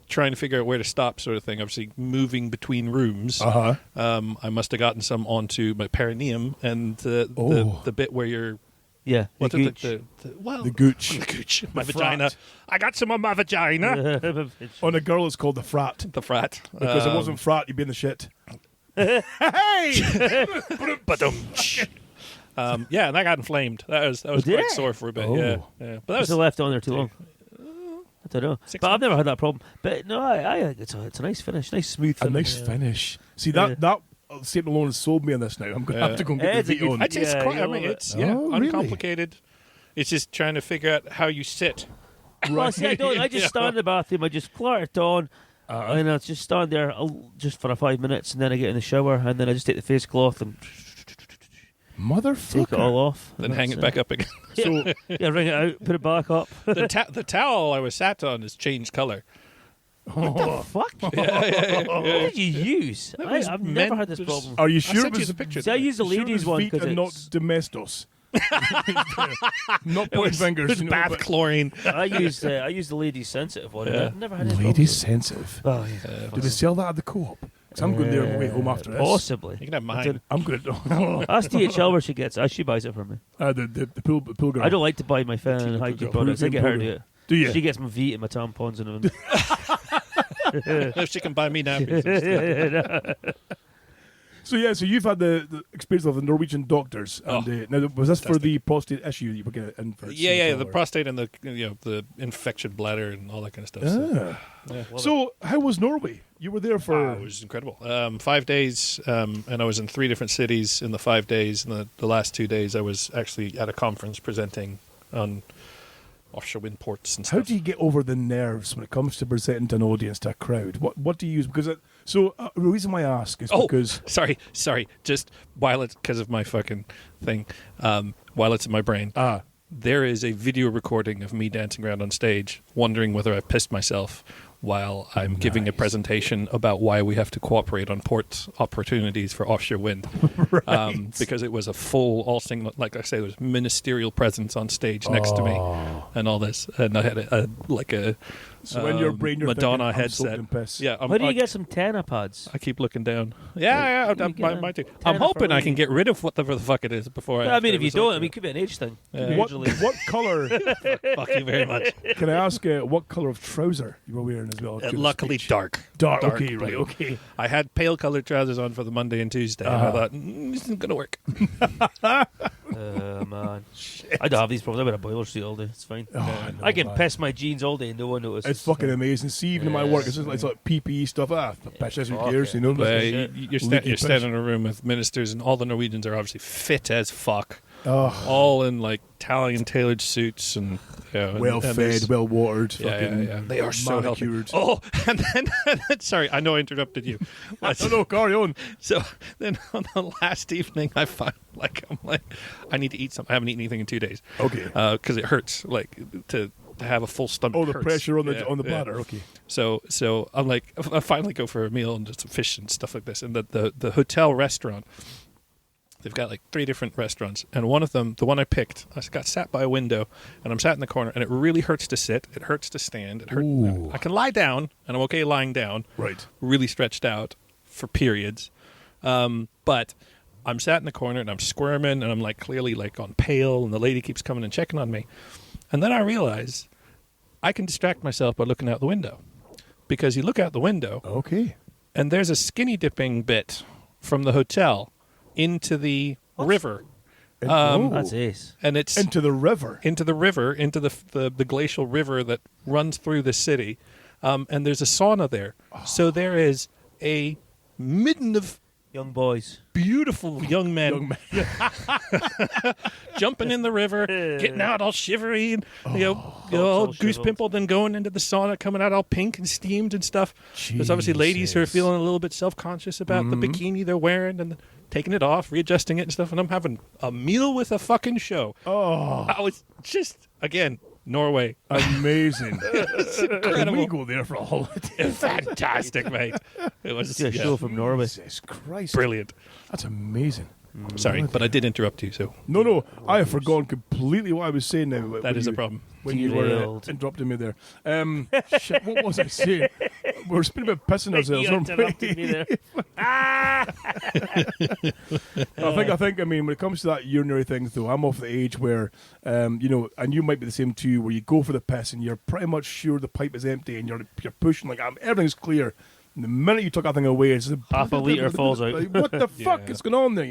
trying to figure out where to stop, sort of thing. Obviously, moving between rooms, I must have gotten some onto my perineum and the bit where you're yeah, what's the it? The gooch. The gooch. My The vagina. frat. I got some on my vagina. gooch. On a girl, it's called the frat. The frat. Because it wasn't frat, you'd be in the shit. Yeah, and that got inflamed. That was did quite it? sore for a bit. Oh. Yeah. But that Was was it left on there too long? I don't know, 6 but I've never had that problem. But no, I think it's a nice finish, nice smooth A finish. nice finish. See, that statement alone has sold me on this now. I'm going to have to go and get It's the a Veet good- on. I'd say it's Yeah, quite. you'll I mean, love it's it. Oh, really? uncomplicated. It's just trying to figure out how you sit. Well, see, I don't. I just stand in the bathroom. I just clatter it on, and I just stand there just for 5 minutes, and then I get in the shower, and then I just take the face cloth and Motherfucker. take it all off, Then and hang it that's back up again. So, Yeah, wring it out, put it back up. The towel I was sat on has changed color. What the fuck? What did you use? was I've meant never had this to problem. are you I sure it sent you was the picture. See, I use the sure it ladies was one Veet because and not domestos? Not point fingers. It was you know, bath but- chlorine. I use the ladies sensitive one. Yeah. I've never had this Ladies sensitive. problem. Oh, yeah. Do they sell that at the co-op? 'Cause I'm going there on the way home after this. Possibly. You can have I mine. don't- I'm going to Ask DHL where she gets it. She buys it for me. the pool girl. I don't like to buy my feminine Team hygiene girl. products. I get her to do it. Do you? She gets my Veet and my tampons and everything. If she can buy me napkins. So you've had the experience of the Norwegian doctors. And, now, was this for the prostate issue that you were getting in for? Yeah, the or- prostate and the infection bladder and all that kind of stuff. So, Ah. So how was Norway? You were there for. it was incredible. 5 days, and I was in 3 different cities in the 5 days. And the last 2 days, I was actually at a conference presenting on offshore wind ports and How stuff. do you get over the nerves when it comes to presenting to an audience, to a crowd? What do you use? Because the reason why I ask is because sorry. Just while it's because of my fucking thing, while it's in my brain, there is a video recording of me dancing around on stage, wondering whether I pissed myself while I'm giving a presentation about why we have to cooperate on port opportunities for offshore wind. Because it was a full, all single, like I say, there was ministerial presence on stage next to me and all this. And I had So in your brain, you're Madonna thinking, I'm soaked headset. in piss. Yeah, Where do you get some Tana pods? I keep looking down. Yeah, you get my too. Tana I'm hoping for I can get rid of whatever the fuck it is before I. I mean, if you don't, I resort mean, it could be an age thing. Yeah. What colour? to it. Fuck you very much. Can I ask what colour of trouser you were wearing as well? Luckily, dark. Dark. Dark Okay, right. blue. Okay. I had pale colored trousers on for the Monday and Tuesday. And I thought this isn't gonna work. Man. I don't have these problems. I wear a boiler suit all day. It's fine. I can piss my jeans all day and no one notices. It's fucking amazing. See, even in my work, it's just it's like PPE stuff. Piss, who Fuck cares? it. You know. But shit. you're Leaky standing in a room with ministers, and all the Norwegians are obviously fit as fuck. Oh, All in like Italian tailored suits and well and fed, there's- well watered. Yeah, fucking yeah. They are so healthy. manicured. Oh, and then sorry, I know I interrupted you. No, carry on. So then on the last evening, I'm like, I need to eat something. I haven't eaten anything in 2 days. Okay. Because it hurts, like to have a full stomach. Oh, the hurts. pressure on the Yeah, yeah. bladder. Okay. So I'm like, I finally go for a meal and just some fish and stuff like this. And the hotel restaurant, they've got like 3 different restaurants, and one of them, the one I picked, I got sat by a window, and I'm sat in the corner, and it really hurts to sit. It hurts to stand. It hurts. Ooh. I can lie down, and I'm okay lying down. Right. Really stretched out for periods. But I'm sat in the corner, and I'm squirming, and I'm like clearly like on pale, and the lady keeps coming and checking on me. And then I realize I can distract myself by looking out the window. Because you look out the window, Okay. and there's a skinny dipping bit from the hotel into the river. That's ace. And it's Into the river. into the river, into the glacial river that runs through the city. And there's a sauna there. So there is a midden of Young boys. beautiful young men Young man. jumping in the river, getting out all shivery and all all goose shriveled. pimpled, then going into the sauna, coming out all pink and steamed and stuff. There's obviously ladies who are Jesus. feeling a little bit self-conscious about the bikini they're wearing and taking it off, readjusting it and stuff. And I'm having a meal with a fucking show. Oh, I was just, again, Norway. amazing. Can Incredible. we go there for a holiday? Fantastic, mate. It was Do a show from Norway. Jesus Christ. brilliant. That's amazing. Sorry, but I did interrupt you, so No, I have forgotten completely what I was saying now. that when is a you- problem. When you were Derailed. interrupting me there. Shit, what was I saying? We were speaking about pissing ourselves, You weren't we? interrupted me there. I think. I mean, when it comes to that urinary thing, though, I'm off the age where, and you might be the same too, where you go for the piss and you're pretty much sure the pipe is empty and you're pushing like everything's clear. And the minute you took that thing away, it's just Half a litre falls out. Like, what the fuck Yeah. is going on there?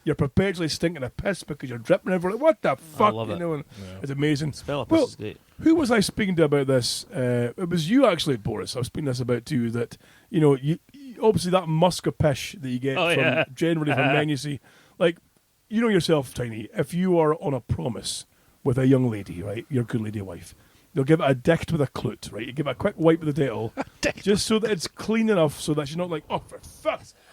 You're perpetually stinking of piss because you're dripping everywhere. What the fuck? love it. And it's amazing. Smell of Well, piss is great. Who was I speaking to about this? It was you actually, Boris. I was speaking this about too. That you obviously that musk of pish that you get Oh, from yeah. generally from men. You see, like you know yourself, Tiny. If you are on a promise with a young lady, right, your good lady wife, you'll give it a dict with a clout, right? You give it a quick wipe with the Dettol, just so that it's clean enough, so that she's not like, oh, for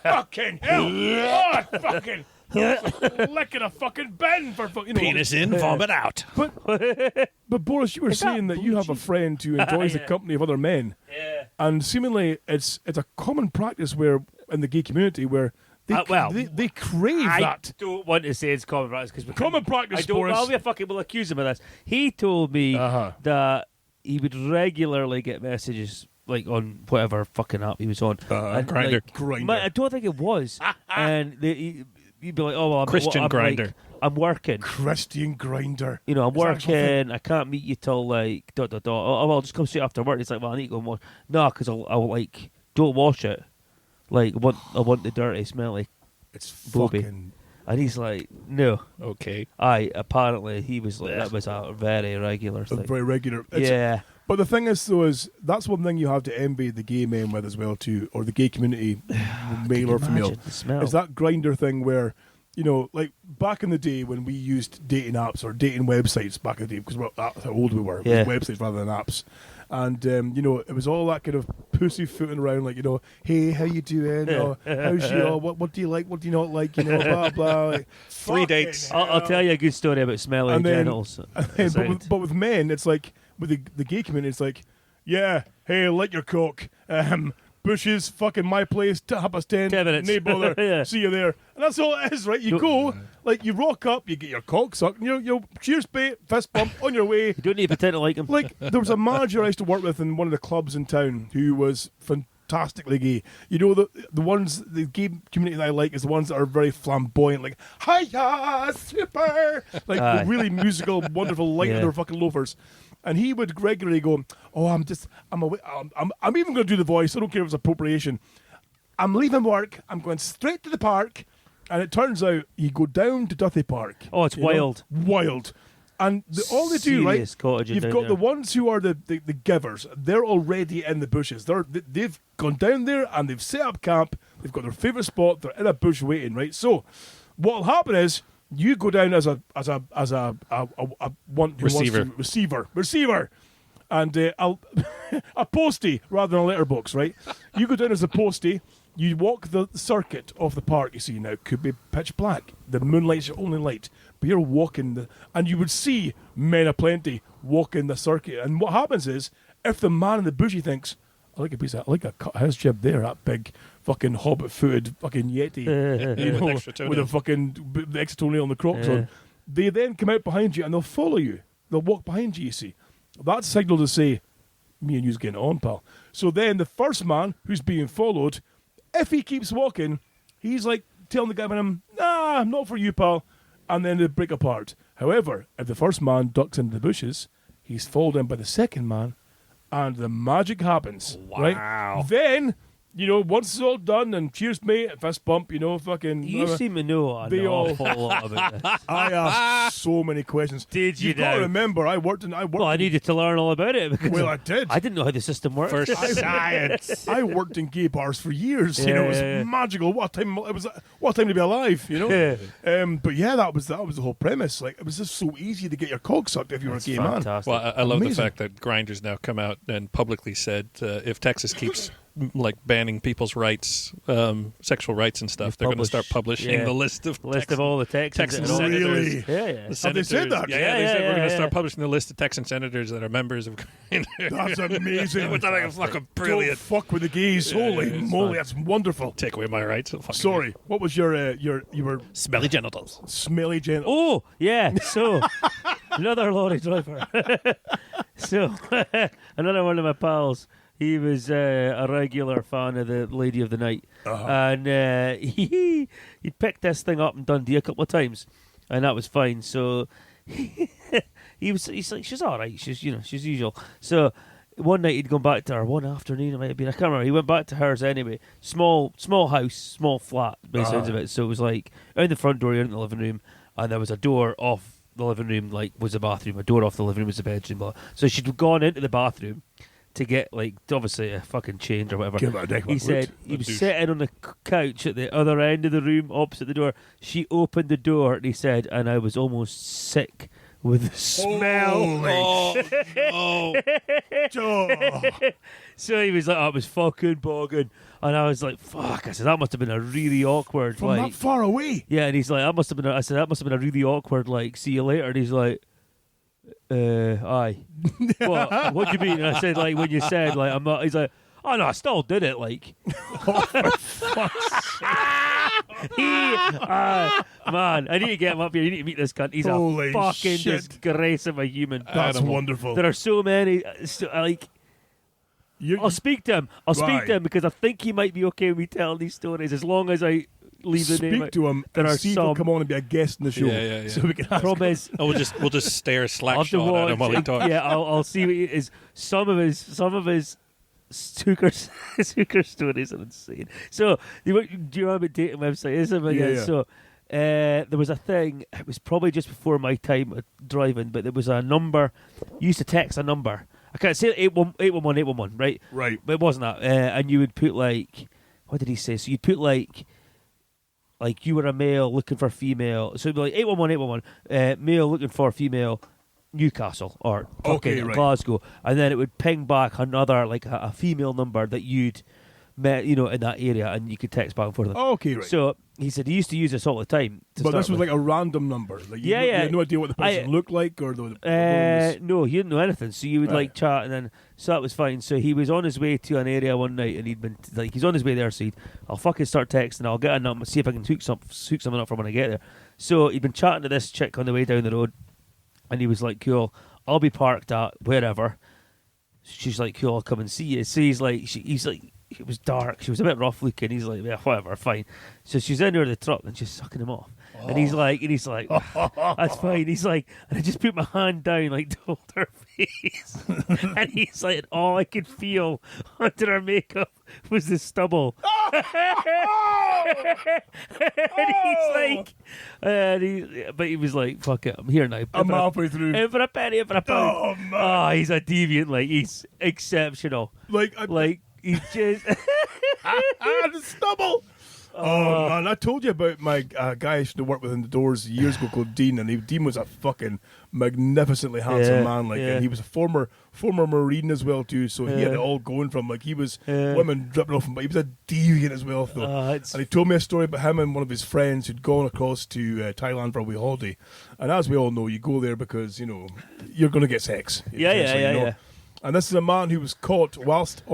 fucking hell, oh, fucking. Licking a fucking bin for fucking Penis in, vomit out. But Boris, you were saying that you have a friend who enjoys the Yeah. company of other men, and seemingly it's a common practice where in the gay community where they they crave I that. don't want to say it's common practice because Common practice, I don't. Boris. I'll be a fucking will accuse him of this. He told me that he would regularly get messages like on whatever fucking app he was on. And, Grindr. like, Grindr. I don't think it was. And he'd be like, "Oh, well, I'm, Christian I'm Grindr. Like, I'm working. Christian Grinder. I'm Is that actual thing? working. I can't meet you till like ... Oh, well, I'll just come straight after work. It's like, well, I need to go and wash. No, because I'll like don't wash it. Like I want the dirty, smelly. It's Bobby. fucking. And he's like, no. Okay. Apparently he was like, that was a very regular thing. Very regular. It's- Yeah. But the thing is, though, is that's one thing you have to envy the gay men with as well, too, or the gay community, male or female. Imagine the smell. Is that grinder thing where, like back in the day when we used dating apps or dating websites back in the day, because that's how old we were, it was Yeah. websites rather than apps. And, it was all that kind of pussyfooting around, like, hey, how you doing? Or, how's you? What do you like? What do you not like? Blah, blah. Like, 3 dates. fucking I'll hell. tell you a good story about smelly And then- genitals. But with men, it's like with the gay community, it's like, yeah, hey, lick your cock. bushes, fucking my place, 10:10. 10 minutes. No bother. Yeah. See you there. And that's all it is, right? You go, like, you rock up, you get your cock sucked, and you cheers, mate, fist bump, on your way. You don't need to pretend to like him. Like, there was a manager I used to work with in one of the clubs in town who was fantastically gay. You know, the ones, the gay community that I like is the ones that are very flamboyant, like, hiya, super! Like, Aye. really musical, wonderful, light in Yeah. their fucking loafers. And he would regularly go, oh, I'm even going to do the voice. I don't care if it's appropriation. I'm leaving work. I'm going straight to the park. And it turns out you go down to Duthie Park. Oh, it's You know? wild. Wild. And all they do, right? Serious cottaging You've down got there. the ones who are the givers. They're already in the bushes. They've gone down there and they've set up camp. They've got their favourite spot. They're in a bush waiting, right? So what'll happen is you go down as a one who Receiver. wants to, receiver, and a postie rather than a letterbox, right? You go down as a postie. You walk the circuit of the park. You see now it could be pitch black. The moonlight's your only light, but you're walking and you would see men aplenty walking the circuit. And what happens is, if the man in the bushy thinks, I like a cut his jib there, that big fucking hobbit-footed fucking yeti, you know, extra toenail. with a fucking the extra toenail and the Crocs on. They then come out behind you and they'll follow you. They'll walk behind you. You see, that's signal to say, me and you's getting on, pal. So then the first man who's being followed, if he keeps walking, he's like telling the guy behind him, nah, not for you, pal. And then they break apart. However, if the first man ducks into the bushes, he's followed in by the second man, and the magic happens. Right? Then, you know, once it's all done, and cheers, mate, fist bump, you know, fucking. You seem to know an They all- awful lot about this. I asked so many questions. Did you You've got to now? remember, I worked. Well, I needed to learn all about it because Well, I did. I didn't know how the system worked. First science. I worked in gay bars for years. You know, it was Yeah. magical. What a time! It was. What a time to be alive. You know. Yeah. But yeah, that was the whole premise. Like, it was just so easy to get your cock sucked if you were a gay man. Fantastic. Well, I love Amazing. the fact that Grindr's now come out and publicly said if Texas keeps like banning people's rights, sexual rights and stuff, they're going to start publishing the list of all the Texans. Texan that are all- senators. Really? Yeah, yeah. The Have they said senators- that? Yeah, Yeah, they said yeah, we're going to yeah. start publishing the list of Texan senators that are members of Grindr. That's amazing. Which I think is fucking Don't brilliant. fuck with the gays. Holy it's moly, that's wonderful. Take away my rights. Fucking Sorry, what was your you were smelly genitals. smelly gentle. Oh, yeah. So, another lorry driver. So, another one of my pals. He was a regular fan of the Lady of the Night. And he picked this thing up in Dundee a couple of times. And that was fine. So, he's like, she's all right. She's usual. So, one night he'd gone back to her. One afternoon, it might have been. I can't remember. He went back to hers anyway. Small house, small flat, by the sounds of it. So it was like out the front door, you're in the living room, and there was a door off the living room, like was the bathroom. A door off the living room was the bedroom. Blah. So she'd gone into the bathroom to get like obviously a fucking change or whatever. Give it a dick, He what said would? he was sitting on the couch at the other end of the room, opposite the door. She opened the door, and he said, and I was almost sick with the smell. Oh, So he was like, "Oh, it was fucking bogging," and I was like, "Fuck!" I said, "That must have been a really awkward." from like, that far away. yeah, and he's like, "That must have been." I said, "That must have been a really awkward." Like, see you later. And he's like, "Aye." What do you mean? And I said, "Like when you said, like I'm not." He's like, "Oh no, I still did it." Like, man, I need to get him up here. You need to meet this cunt. He's Holy a fucking shit. disgrace of a human. That's Animal. wonderful. There are so many. Like, I'll speak to him. I'll speak Right. to him because I think he might be okay with me telling these stories as long as I leave the name Speak out. to him There and are see if he'll some. come on and be a guest in the show. Yeah. So we can ask Problem is, Oh, we'll just stare I'll slack have to shot at him while he watch. talks. Yeah, I'll see what he is. Some of his Suker stories are insane. So, do you know what dating website is? Yeah. So, there was a thing. It was probably just before my time at driving, but there was a number. You used to text a number. I can't say 811, right? Right. But it wasn't that. And you would put like, what did he say? So you'd put like you were a male looking for a female. So it'd be like 811, male looking for female, Newcastle or fucking Okay, right. Glasgow, and then it would ping back another like a female number that you'd met, you know, in that area, and you could text back and forth. Oh, okay, right. So he said he used to use this all the time. But this was like a random number. Like you had no idea what the person looked like, or no, he didn't know anything. So you would like chat, and then so that was fine. So he was on his way to an area one night, and he'd been like, he's on his way there. So I'll fucking start texting. I'll get a number, see if I can hook something up for when I get there. So he'd been chatting to this chick on the way down the road, and he was like, "Cool, I'll be parked at wherever." She's like, "Cool, I'll come and see you." So he's like, it was dark. She was a bit rough looking. He's like, "Yeah, whatever, fine." So she's in there the truck and she's sucking him off. And he's like, "That's fine." He's like, and I just put my hand down, like, to hold her face. And he's like, all I could feel under her makeup was the stubble. And he's like, but he was like, "Fuck it, I'm here now. I'm halfway through. In for a penny, in for a pound." Oh, man. He's a deviant. Like, he's exceptional. He's just the stubble. Oh man, I told you about my guy I used to work with in the doors years ago called Dean, and Dean was a fucking magnificently handsome man. And he was a former Marine as well too. So he had it all going from like he was women dripping off him, but he was a deviant as well. Though. And he told me a story about him and one of his friends who'd gone across to Thailand for a wee holiday. And as we all know, you go there because you know you're going to get sex. Yeah. And this is a man who was caught whilst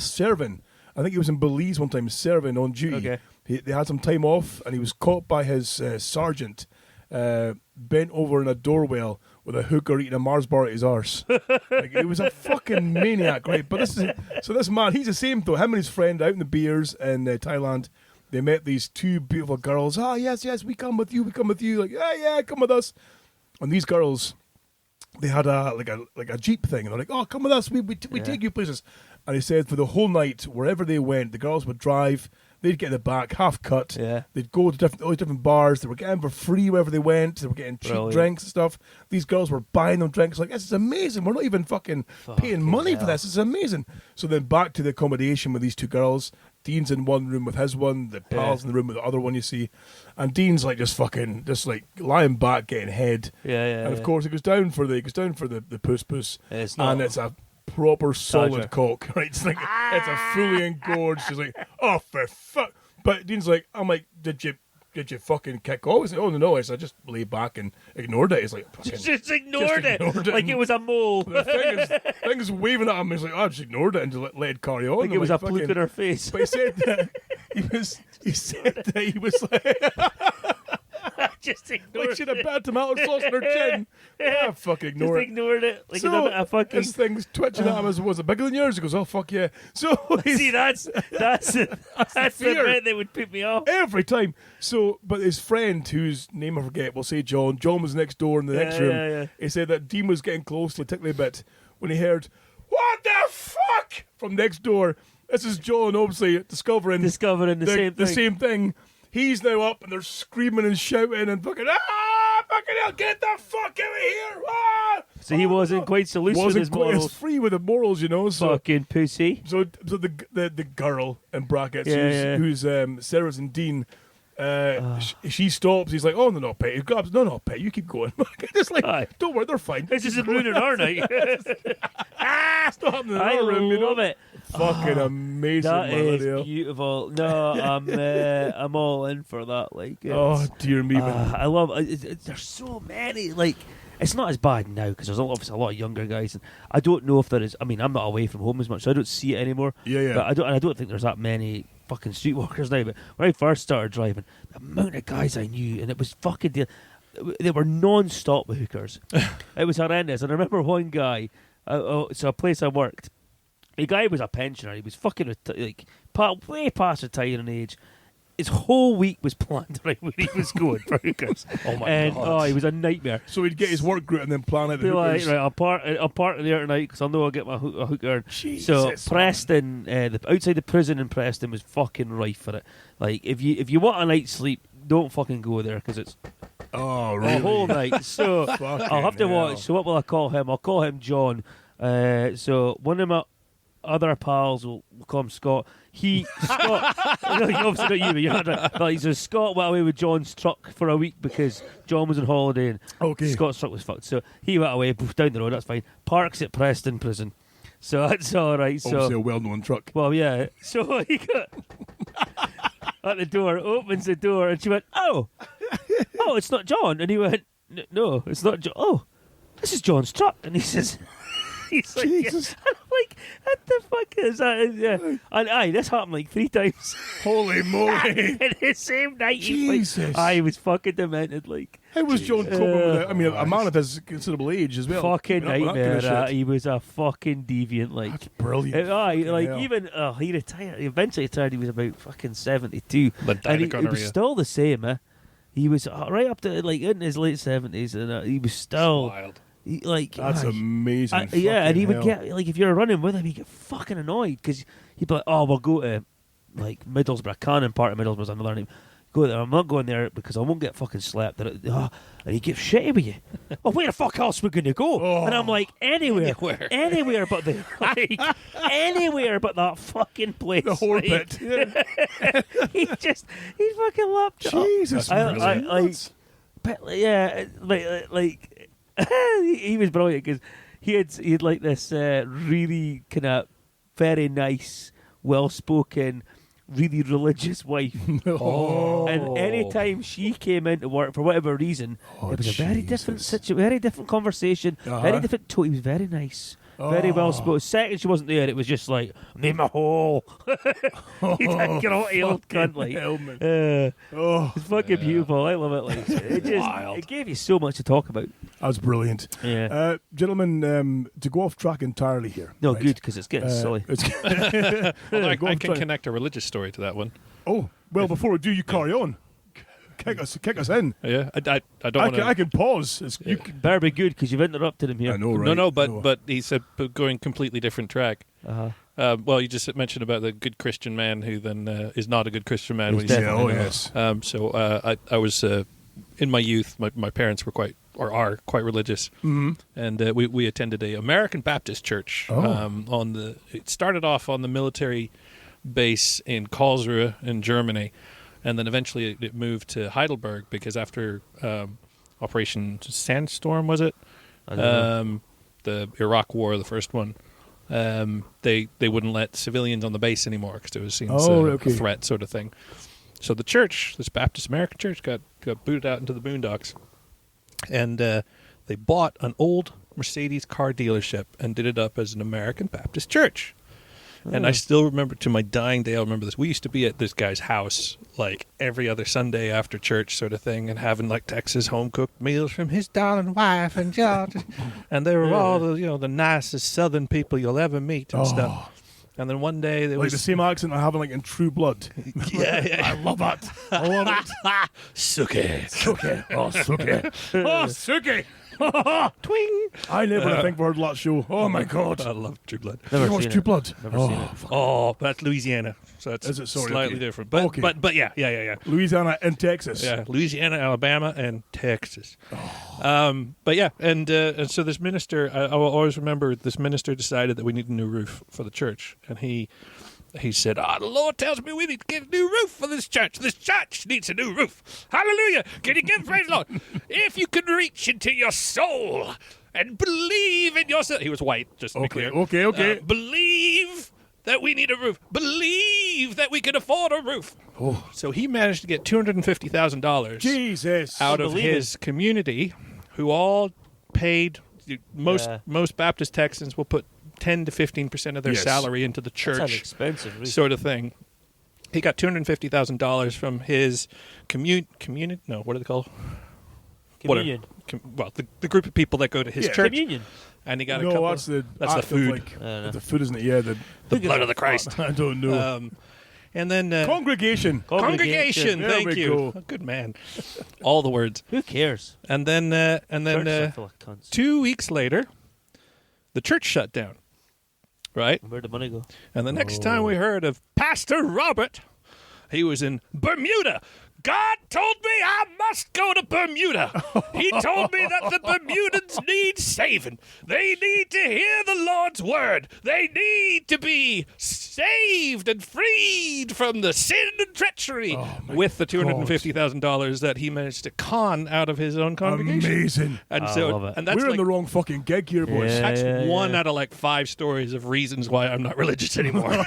serving. I think he was in Belize one time serving on duty. Okay. They had some time off, and he was caught by his sergeant, bent over in a doorwell with a hooker eating a Mars bar at his arse. Like, he was a fucking maniac, right? But this man, he's the same though. Him and his friend out in the beers in Thailand. They met these two beautiful girls. "Oh yes, we come with you. Like, yeah, come with us." And these girls, they had a Jeep thing, and they're like, "Oh, come with us. We take you places." And he said for the whole night, wherever they went, the girls would drive. They'd get in the back, half cut. Yeah. They'd go to all these different bars. They were getting for free wherever they went. They were getting cheap drinks and stuff. These girls were buying them drinks. Like, this is amazing. We're not even fucking paying money for this. It's amazing. So then back to the accommodation with these two girls. Dean's in one room with his one. The pal's in the room with the other one, you see. And Dean's like just lying back, getting head. And of course, he goes down for the puss. And it's a proper solid cock, right? It's like it's a fully engorged. She's like, "Oh, for fuck!" But Dean's like, "I'm like, did you fucking kick off?" He's like, "Oh no!" I just lay back and ignored it. He's like, just ignored it like it was a mole. The thing is waving at him. He's like, "I just ignored it and just let it carry on." Like it was a bloop in her face. But he said that he was like. Just ignored like she had a bad tomato sauce in her chin. Yeah, fuck, ignore just ignored it. Like so a fucking... this thing's twitching at him as was it bigger than yours? He goes, "Oh fuck yeah!" So see, that's the bit that would put me off every time. So, but his friend, whose name I forget, we'll say John. John was next door in the next room. Yeah. He said that Dean was getting close to tickly a bit when he heard, "What the fuck?" from next door. This is John, obviously discovering the same thing. He's now up and they're screaming and shouting and fucking fucking hell, get the fuck out of here! So he wasn't quite so loose with his morals. He was free with the morals, you know. So, fucking pussy. So the girl in brackets who's Sarah's and Dean. She stops. He's like, "Oh no, pet." He grabs, "No, pet. You keep going." It's like, "Don't worry, they're fine." This isn't ruining our night. It's not happening in our room. You love it. Fucking amazing. That is beautiful. No, I'm all in for that. Like, oh dear me, I love. There's so many. Like, it's not as bad now because there's obviously a lot of younger guys, and I don't know if there is. I mean, I'm not away from home as much, so I don't see it anymore. Yeah. But I don't think there's that many fucking streetwalkers now. But when I first started driving, the amount of guys I knew, and it was fucking. They were non-stop with hookers. It was horrendous. And I remember one guy. So a place I worked. The guy was a pensioner. He was fucking way past retiring age. His whole week was planned right where he was going for hookers. Oh my god! Oh, he was a nightmare. So he'd get his work route and then plan out the hookers. Like, right, I'll park there tonight because I know I'll get my hooker. Jesus, so Preston, outside the prison in Preston was fucking rife for it. Like if you want a night's sleep, don't fucking go there because it's really? a whole night. So I'll have to watch. So what will I call him? I'll call him John. So one of my other pals will call him Scott. Scott, obviously not you, but you're not. But he says Scott went away with John's truck for a week because John was on holiday and Scott's truck was fucked. So he went away down the road. That's fine. Parks at Preston Prison. So that's all right. Obviously So a well-known truck. well, yeah. So he got at the door, opens the door, and she went, "Oh, it's not John." And he went, "No, it's not John. Oh, this is John's truck." And he says, "He's like, Jesus. yeah." I'm like, what the fuck is that? Yeah. And aye, this happened like 3 times Holy moly. in the same night. Jesus. He was fucking demented. Like, How was John coping with it? I mean, a man of his considerable age as well. fucking Putting up with that nightmare. kind of shit. He was a fucking deviant. Like, That's brilliant. Like hell. even he retired. He eventually retired. He was about fucking 72, But died and of he was gonorrhea. still the same. He was right up to like in his late 70s, and he was still Wild. That's amazing. yeah, and he would Fucking hell. get like if you're running with him, he'd get fucking annoyed because he'd be like, "Oh, we'll go to like Middlesbrough, Cannon part of Middlesbrough's another name. Go there. I'm not going there because I won't get fucking slapped." And he gets shitty with you. Well, where the fuck else are we going to go? Oh. And I'm like, anywhere but the like, anywhere but that fucking place. The whore like, pit. Yeah. he fucking lapped it up. Jesus, brilliant. But yeah, like he was brilliant because he had like this really kind of very nice, well-spoken, really religious wife. Oh. And anytime she came into work for whatever reason, it was a very different very different conversation, very different tone. He was very nice. Very well spoken. Second she wasn't there, it was just like, name a hole. He's a grotty old cunt. Like, hell, man. it's fucking beautiful. I love it. Like, it gave you so much to talk about. That was brilliant. Yeah. Gentlemen, to go off track entirely here. No, right? good, because it's getting silly. Although I Go can off track. connect a religious story to that one. Oh, well, before we do, you carry on. Kick us in. Yeah, I don't want I to. can pause. You can, Better be good, because you've interrupted him here. I know, right? No, but he said going completely different track. Uh-huh. Well, you just mentioned about the good Christian man who then is not a good Christian man. He's When he's definitely yes. So I was in my youth. My parents were are quite religious, and we attended a American Baptist church. Oh. It started off on the military base in Karlsruhe in Germany, and then eventually it moved to Heidelberg because after Operation Sandstorm, was it? I don't know. The Iraq War, the first one. They wouldn't let civilians on the base anymore because it was seen as a threat sort of thing. So the church, this Baptist American church, got booted out into the boondocks, and they bought an old Mercedes car dealership and did it up as an American Baptist church. And I still remember, to my dying day, I remember this. We used to be at this guy's house like every other Sunday after church sort of thing, and having like Texas home-cooked meals from his darling wife and George. And they were all the nicest Southern people you'll ever meet and stuff. And then one day there like was the same accent I have like in True Blood. yeah. I love it. I love it. Suki. Suki. Oh, Suki. Oh, Suki. Twing. I never think I've heard that show. Oh, my God. I love True Blood. Never You watched seen True it. Blood? Never seen it. Oh, that's Louisiana. So that's Is it? Sorry, slightly okay. different. But, Okay. but yeah. Louisiana and Texas. Yeah, Louisiana, Alabama, and Texas. But yeah, and so this minister, I will always remember this minister decided that we need a new roof for the church, and he said, the Lord tells me we need to get a new roof for this church. This church needs a new roof. Hallelujah. Can you give praise the Lord? If you can reach into your soul and believe in yourself. He was white, just to be clear. Okay. Believe that we need a roof. Believe that we can afford a roof. Oh. So he managed to get $250,000 Jesus. out of his community, who all paid. Most Baptist Texans will put 10 to 15% of their Yes. salary into the church, That's expensive. Really. sort of thing. He got $250,000 from his community. No, what are they called? Communion. The group of people that go to his church. Communion. And he got a No, couple. that's the that's the act of, food. like, I don't know. the food, isn't it? Yeah, the blood of the Christ. I don't know. And then Congregation. congregation. There Thank we you. go. A good man. All the words. Who cares? And then Churches are full of cunts. 2 weeks later, the church shut down. Right? Where'd the money go? And the next time we heard of Pastor Robert, he was in Bermuda. God told me I must go to Bermuda. He told me that the Bermudans need saving. They need to hear the Lord's word. They need to be saved and freed from the sin and treachery Oh, my with the $250,000 that he managed to con out of his own congregation. Amazing. And I so, love it. and that's We're in like, the wrong fucking gig here, boys. Yeah. that's one out of like 5 stories of reasons why I'm not religious anymore.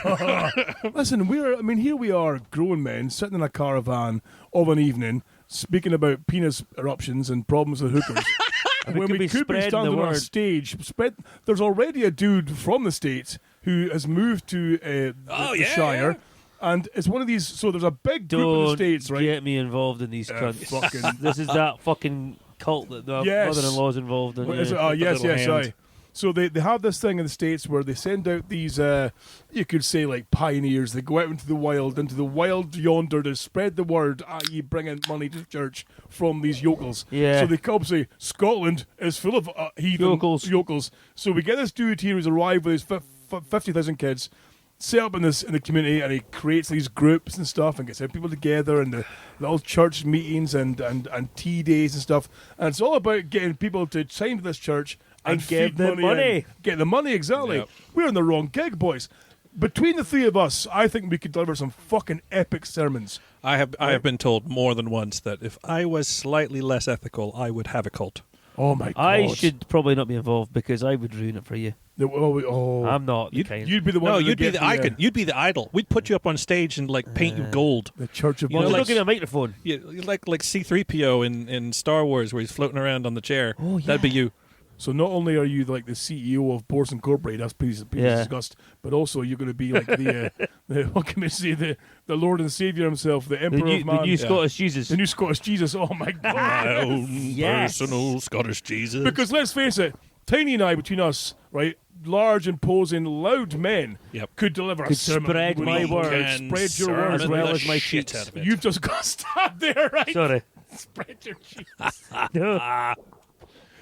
Listen, here we are, grown men, sitting in a caravan of an evening, speaking about penis eruptions and problems with hookers. When could be spreading standing the on a word. stage, there's already a dude from the States who has moved to the Shire, and it's one of these. So there's a big group in the Don't States, right? get me involved in these cunts. fucking- This is that fucking cult that the Yes. mother-in-law's involved in. What yeah. is it? Oh, yes, little yes, hand. aye. So they have this thing in the States where they send out these, you could say like pioneers. They go out into the wild yonder to spread the word, i.e. bring in money to church from these yokels. Yeah. So they come say, Scotland is full of heathen Yokels. So we get this dude here who's arrived with his 50,000 kids, set up in the community, and he creates these groups and stuff and gets people together and the little church meetings and tea days and stuff. And it's all about getting people to sign to this church and give feed them money. money. in. Get the money, exactly. Yep. We're in the wrong gig, boys. Between the three of us, I think we could deliver some fucking epic sermons. I have been told more than once that if I was slightly less ethical, I would have a cult. Oh my god! I should probably not be involved because I would ruin it for you. I'm not the kind. You'd be the one. No, that you'd be get the icon. You'd be the idol. We'd put you up on stage and like paint you gold. the Church of You know, Well, Money. don't give me a microphone. Yeah, like C-3PO in Star Wars, where he's floating around on the chair. Oh, yeah. That'd be you. So not only are you like the CEO of Boris Incorporated, that's pretty Yeah. discussed, but also you're going to be like the what can we say, the Lord and Savior himself, the The Emperor new, of Man, the new Scottish Jesus. the new Scottish Jesus. Oh my God! My own Yes. personal Scottish Jesus. Because let's face it, Tiny and I, between us, right, large, imposing, loud men, Yep. could deliver a Could sermon. spread We my would words. Can spread your sermon words as well the as my shit cheeks. out of it. You've just got stabbed there, right? Sorry. Spread your cheeks. No.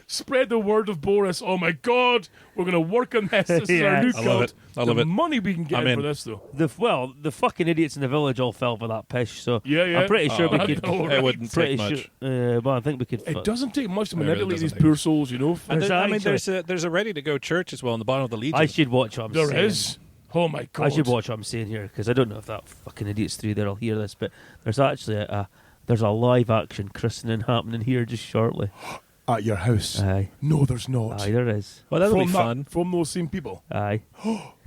Spread the word of Boris. Oh my God, we're gonna work on this. This is our new Yes. I love cult. it. I love the it. money we can get I'm in in. for this, though. The fucking idiots in the village all fell for that pish. So Yeah. I'm pretty sure we I could. know, It right? wouldn't Pretty take much. sure. But I think we could. It doesn't take much to It really manipulate these doesn't poor souls, you know. And There's I mean, actually- there's a ready-to-go church as well in the bottom of the Legion. I should watch what I'm There saying. is. Oh my God. I should watch what I'm saying here because I don't know if that fucking idiots through there will hear this, but there's actually there's a live action christening happening here just shortly. At your house. Aye, No, there's not. aye, there is. Well, that'll be From fun. From those same people. Aye,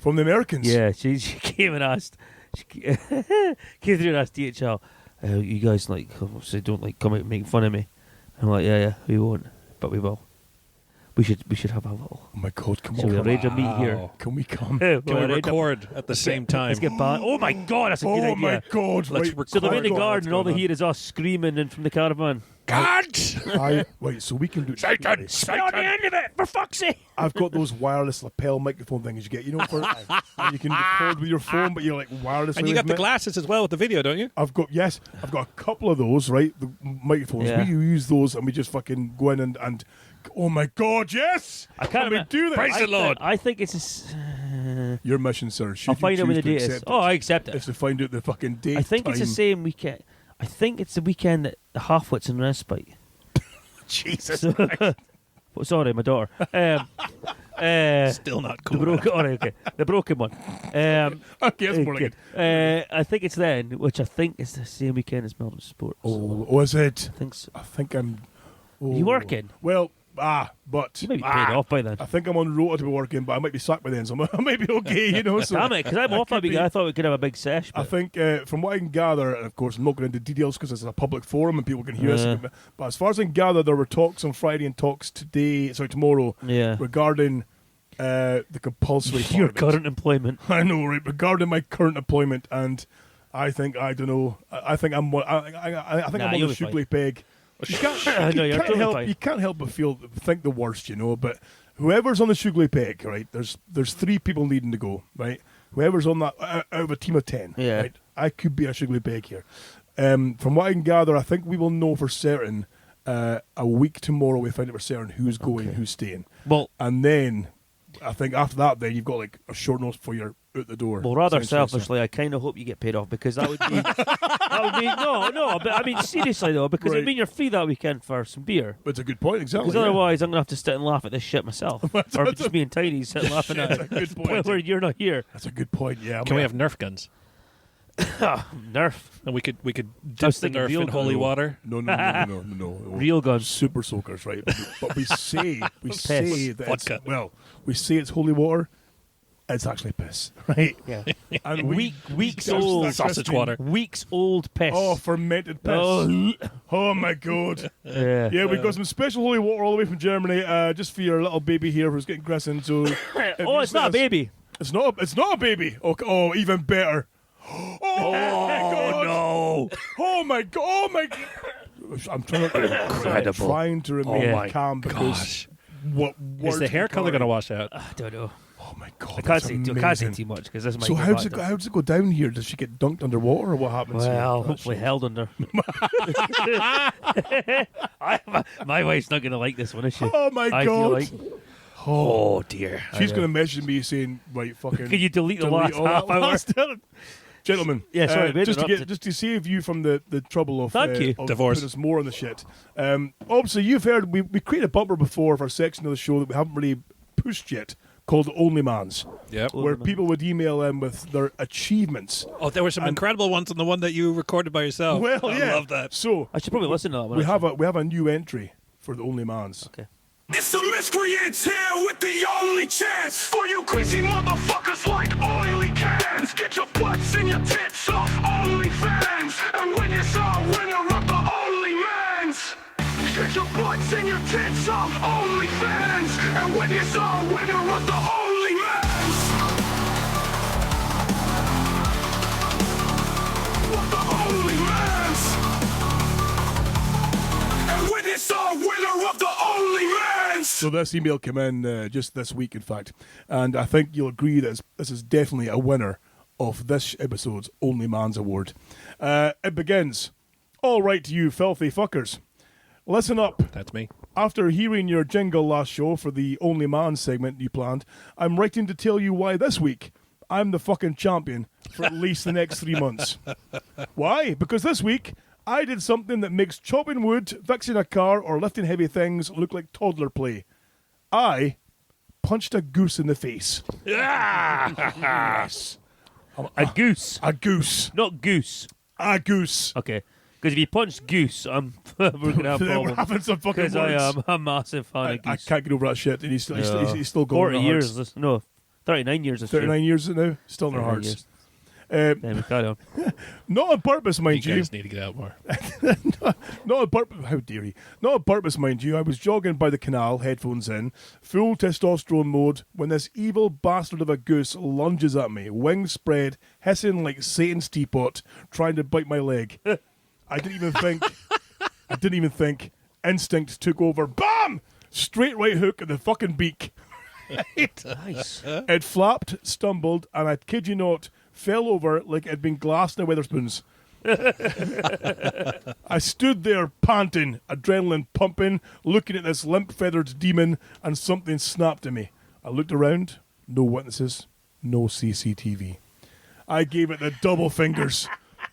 From the Americans. yeah. She came and asked. She came through and asked DHL, "You guys like obviously don't like come out and make fun of me?" I'm like, "Yeah, we won't, but we will. We should have a little." Oh my God, come So on. we Come arrange a meet here. Wow. Can we come? Can Can we record at the same time? Let's get back. Oh my God, that's a good Oh idea. my God. Let's right. So they're in the Oh my God, garden and all they what's hear is us screaming in from the caravan. God! going on? Wait, so we can do Satan! Get on the end of it, for fuck's sake! I've got those wireless lapel microphone things you get, you know, and you can record with your phone, but you're like wireless. And you got the glasses as well with the video, don't you? I've got a couple of those, right? The microphones. Yeah. We use those and we just fucking go in and oh my God, yes! I can't And we remember. do that. Praise the Lord. I think it's Your mission, sir. Should I'll you find out when the choose to date is. accept Oh, it, I accept is it. to find out the fucking date. I think it's the time. same weekend. I think it's the weekend that the half-wits in respite. Jesus. So, oh, sorry, my daughter. Still not The cool. broken, all right, okay. The broken one. Okay, that's more like it. I think it's then, which I think is the same weekend as Melbourne Sports. Oh, is it? I think so. I think I'm. You working? Well, but You might be paid off by then. I think I'm on rota to be working, but I might be sacked by then, so I might be okay, you know. So Damn it, because I'm off that could be- weekend. I thought we could have a big sesh. I But think, from what I can gather, and of course I'm not going into details because it's a public forum and people can hear Yeah. us, but as far as I can gather, there were talks on Friday and talks tomorrow, yeah. regarding the compulsory part Your of it. current employment. I know, right? Regarding my current employment, and I think I don't know. I think I'm. I think Nah, I'm on you'll the be fine. sugly peg. You can't, No, you you're can't totally help. fine. You can't help but think the worst, you know. But whoever's on the sugly peg, right? There's 3 people needing to go, right? Whoever's on that out of a team of 10, Yeah. right? I could be a sugly peg here. From what I can gather, I think we will know for certain a week tomorrow. We find out for certain who's going, Okay. who's staying, Well, and then I think after that, then you've got like a short notice before you're out the door. Well, rather essentially, so. selfishly, I kind of hope you get paid off because that would be no. But I mean, seriously though, because Right. I mean, you're free that weekend for some beer. It's a good point, exactly. Because otherwise, I'm gonna have to sit and laugh at this shit myself, or just me and Tiny sit laughing at That's a good point. where you're not here. That's a good point. Yeah. Can we have Nerf guns? Nerf, And we could I dip was the thinking Nerf real in holy gun. water. No. real guns. Super soakers, right? But we say that Vodka. we say it's holy water. It's actually piss, right? Yeah, And weeks That's old Sausage water. weeks old piss. Oh, fermented piss. Oh. Oh my god. Yeah. Yeah, we've got some special holy water all the way from Germany, just for your little baby here who's getting christened. So, Oh, it's not a baby. It's not a baby. Oh, even better. Oh, my god. no! Oh my god. Oh my. I'm trying to remain my calm because Gosh. what Is words the hair we color carry. going to wash out? I don't know. Oh my god. I that's can't say amazing. too much because this might. So go how back does it go down here? Does she get dunked underwater or what happens? Well, here? hopefully held under. My wife's not going to like this one, is she? Oh my I feel god. like. Oh dear. She's going to message me saying, right, fucking. Can you delete the last all half that hour? last- Gentlemen, Yeah, sorry, we just interrupted. to save you from the trouble of, Thank you. of Divorce. putting us more on the shit. Obviously, you've heard we created a bumper before for a section of the show that we haven't really pushed yet, called Only Mans, Yep. where Man. people would email in with their achievements. Oh, there were some incredible ones on the one that you recorded by yourself. Well, I yeah, love that. So I should probably listen to that one. we actually. have a new entry for the Only Mans. Okay. It's the miscreants here with the only chance for you crazy motherfuckers like oily cans. Get your butts and your tits off OnlyFans and win yourself winner of the Only Mans. Get your butts and your tits off OnlyFans and win yourself winner of the Only Mans. Of the Only Mans. And win yourself winner of the Only Mans. So this email came in just this week, in fact, and I think you'll agree that this is definitely a winner of this episode's Only Mans Award. It begins, all right to you filthy fuckers. Listen up. That's me. After hearing your jingle last show for the Only Mans segment you planned, I'm writing to tell you why this week I'm the fucking champion for at least the next 3 months. Why? Because this week I did something that makes chopping wood, fixing a car, or lifting heavy things look like toddler play. I punched a goose in the face. Yes. A goose, A goose. not goose. A goose. Okay. Because if you punch goose, we're going to have We're problems. having some fucking Because I words. am a massive fan I of goose. can't get over that shit. And he's still, Yeah. he's still going 40 in our years. hearts. No, 39 years. This 39 years now, still in our 39 hearts. years. Um, Then we carry on. not on purpose, mind You you. guys need to get out more. Not on purpose. How dare he? Not on purpose, mind you. I was jogging by the canal, headphones in, full testosterone mode, when this evil bastard of a goose lunges at me, wings spread, hissing like Satan's teapot, trying to bite my leg. I didn't even think. Instinct took over. Bam! Straight right hook at the fucking beak. Nice. It flapped, stumbled, and I kid you not, fell over like it had been glassed in Weatherspoons. I stood there panting, adrenaline pumping, looking at this limp-feathered demon, and something snapped at me. I looked around, no witnesses, no CCTV. I gave it the double fingers,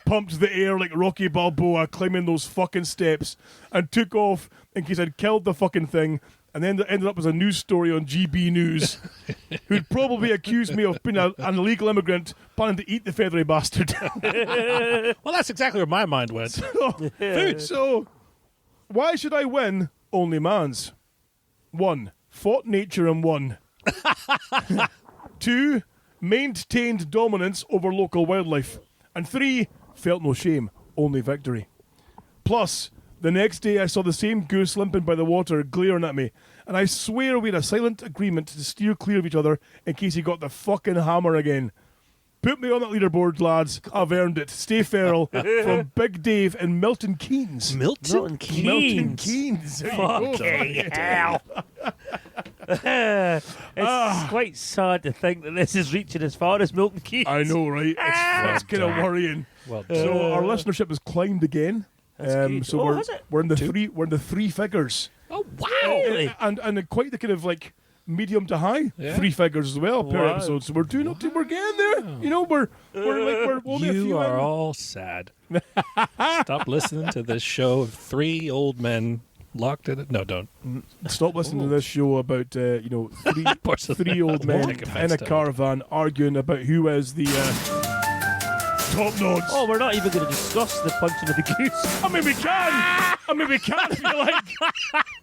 pumped the air like Rocky Balboa climbing those fucking steps, and took off in case I'd killed the fucking thing, and then it ended up as a news story on GB News, who'd probably accuse me of being an illegal immigrant planning to eat the feathery bastard. Well, that's exactly where my mind went. Food. So, why should I win Only Mans? 1. Fought nature and won. 2. Maintained dominance over local wildlife. And 3. Felt no shame, only victory. Plus, the next day I saw the same goose limping by the water, glaring at me, and I swear we had a silent agreement to steer clear of each other in case he got the fucking hammer again. Put me on that leaderboard, lads. I've earned it. Stay feral. From Big Dave in Milton Keynes. Milton Keynes. Milton Keynes. There you go. Fucking hell. It's quite sad to think that this is reaching as far as Milton Keynes. I know, right? It's kind of worrying. Well, So our listenership has climbed again. good. So Has it? we're in the three figures. Oh, wow. And quite the kind of like medium to high, Yeah. 3 figures as well per Wow. episode. So we're doing up to, we're getting there. You know, we're only a few You are in. all sad. Stop listening to this show of 3 old men locked in it. No, don't. Stop listening to this show about Boris is- 3 old men Take in offense a to it. caravan arguing about who is the top notes. Oh, we're not even going to discuss the punching of the goose. I mean, we can if you like.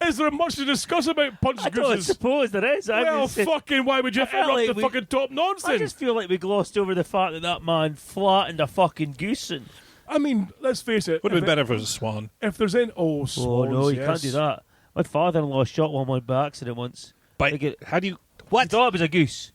Is there much to discuss about punch I don't gooses? suppose there is. Well, fucking, why would you I felt interrupt like the we- fucking top I nonsense? just feel like we glossed over the fact that man flattened a fucking goose. And, I mean, let's face it. Would have been better if it was a swan. If there's any... Oh, oh swans, no, you yes. can't do that. My father-in-law shot one by accident once. But Like it- how do you... He What? thought it was a goose.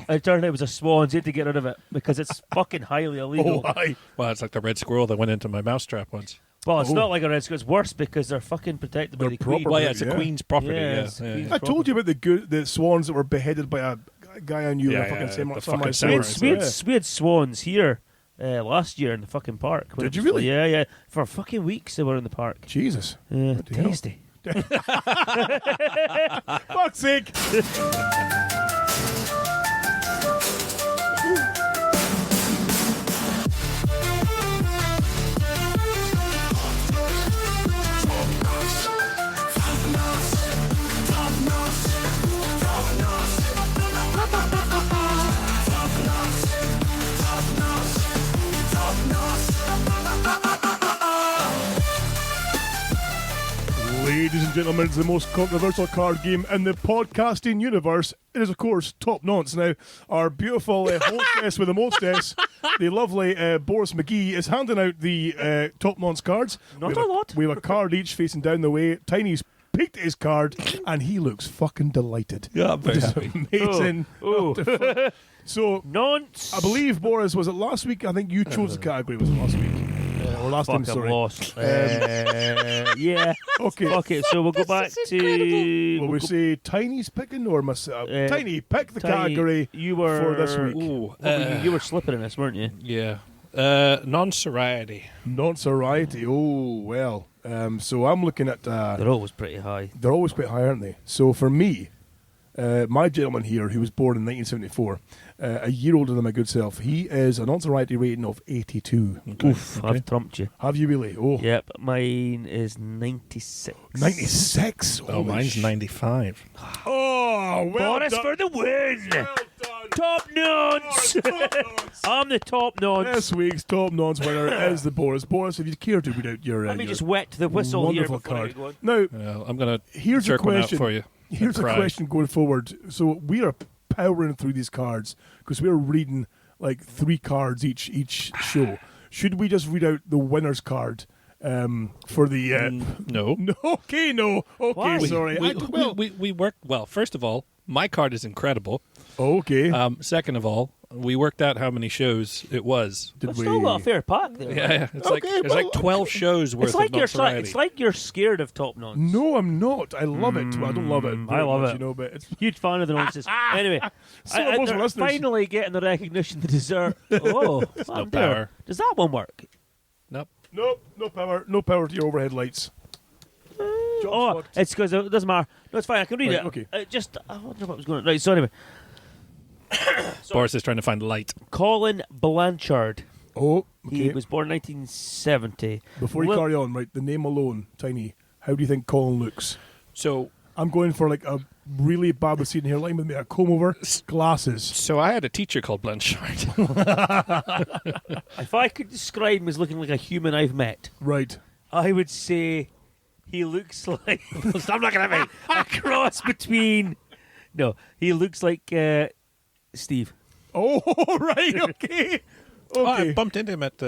It turned out it was a swan. So he had to get rid of it because it's fucking highly illegal. Oh, aye. Well, it's like the red squirrel that went into my mousetrap once. Well, it's Oh. not like a red squirrel. It's worse because they're fucking protected by They're the queen. proper- Well, yeah, it's yeah. a queen's property. Yeah, Yeah, it's yeah. queen's- I told you about the swans that were beheaded by a guy I knew. Yeah, in a fucking yeah, same the some of my fucking stories. samurais, We had swans here last year in the fucking park. when Did it you was- really? Yeah, yeah. For fucking weeks they were in the park. Jesus. Yeah, Bloody hell. tasty. Fuck's sake. Ladies and gentlemen, it's the most controversial card game in the podcasting universe. It is, of course, Top Nonce. Now, our beautiful hostess with the mostess, the lovely Boris McGee, is handing out the Top Nonce cards. Not We have a lot. We have a card each facing down the way. Tiny's peeked at his card, and he looks fucking delighted. Yeah, I'm very Which is happy. amazing. Oh. So, Nonce. I believe, Boris, was it last week? I think you chose the category. Was it last week? Or last time, Fuck, I'm sorry. lost. Yeah. Okay. Okay, so we'll go back to. Will we go- say Tiny's picking or myself? Tiny, pick the Tiny, category you were for this week. Ooh, What were you were slipping in this, weren't you? yeah. Non-seriety. Non-seriety. Oh, well. So I'm looking at... They're always pretty high. they're always quite high, aren't they? So for me, my gentleman here, who was born in 1974, a year older than my good self, he is a non-seriety rating of 82. Oof, I've trumped you. Have you really? Oh, Yep, mine is 96. 96? Oh, Holy mine's 95. Oh, well Boris done. for the win! Well done. Top nonce! Top nonce. I'm the top nonce. This week's Top Nonce winner is the Boris. Boris, if you care to read out your... Let me your just wet the whistle here wonderful before I card. get going. Now, Well, I'm going to here's a jerk one out question for you. Here's a Cry. question going forward. So we are powering through these cards because we're reading like 3 cards each show. Should we just read out the winner's card for the? No. No. Okay. No. Okay. Why? Sorry. We worked... Well, first of all, my card is incredible. Okay. Second of all, we worked out how many shows it was. Did I've still got a fair pack there. Yeah, yeah. It's like Okay, there's like 12 shows worth It's like of you're notoriety. it's like you're scared of top nonce. No, I'm not. I love it. Well, I don't love it. I love much, it. You know, but it's Huge fan of the nonsense. Anyway, So are most they're listeners. finally getting the recognition they deserve. Oh, no I'm there. power. Does that one work? Nope. nope. No power. No power to your overhead lights. Job's Oh, fucked. it's because it doesn't matter. No, it's fine. I can read Right, it. okay. I wonder what was going on. Right, so anyway. Boris is trying to find light. Colin Blanchard. Oh. He Okay. was born 1970. Before you Lil- carry on, right? The name alone, Tiny. How do you think Colin looks? So I'm going for like a really bad receding hairline with me, a comb over, glasses. I had a teacher called Blanchard. If I could describe him as looking like a human I've met, Right. I would say he looks like... Stop looking at me! A cross between... No, he looks like Steve. Oh, right. Okay. Oh, I Okay. bumped into him at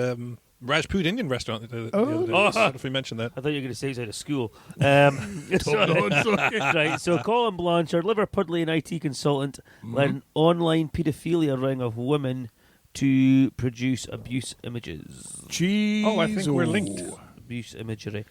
Rajput Indian restaurant the other day. Oh. I don't know if we mentioned that. I thought you were going to say he's out of school. Right, so Colin Blanchard, Liverpudlian IT consultant, led an online paedophilia ring of women to produce abuse images. Jeez. Oh, I think we're linked. Abuse imagery.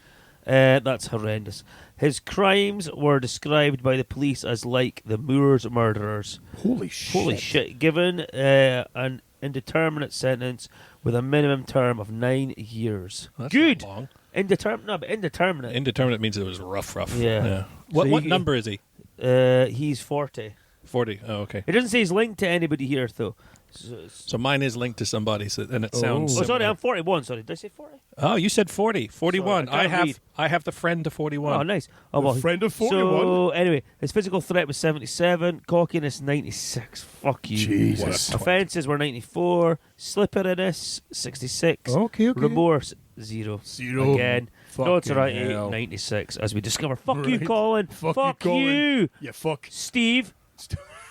That's horrendous. His crimes were described by the police as like the Moors murderers. Holy shit. Holy shit. Given an indeterminate sentence with a minimum term of 9 years. That's Good. not long. Indeterminate. No, but indeterminate. Indeterminate means it was rough. Yeah. What So what he- number is he? He's 40. 40. Oh, okay. It doesn't say he's linked to anybody here, though. So mine is linked to somebody, and it sounds. Oh, sorry, similar. I'm 41. Sorry, did I say 40? Oh, you said 40. 41. Sorry, I can't read. I have the friend to 41. Oh, nice. Oh, well, friend of 41. So, anyway, his physical threat was 77, cockiness 96. Fuck you. Jesus. Offences were 94, slipperiness 66, Okay. remorse 0. Zero. Again, Fucking notoriety hell. 96, as we discover. Fuck you, Right. Colin. Fuck you, Colin. you. Yeah, fuck. Steve.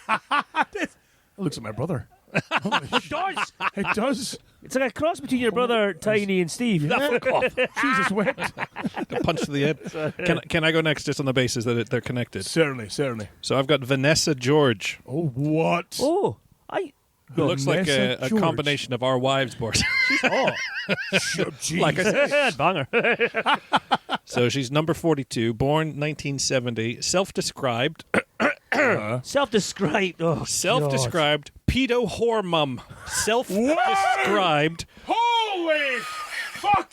It looks like my brother. It does. It does. It's like a cross between your brother, Tiny, and Steve. Yeah. Fuck off. Jesus wept. A punch to the head. Can I go next just on the basis that they're connected? Certainly. So I've got Vanessa George, Oh, what? Oh, who looks like Vanessa a George. combination of our wives, Boris. oh, Like I said. banger. So she's number 42, born 1970, self-described, Self-described. Oh, self-described pedo whore mum. Self-described, Holy fuck!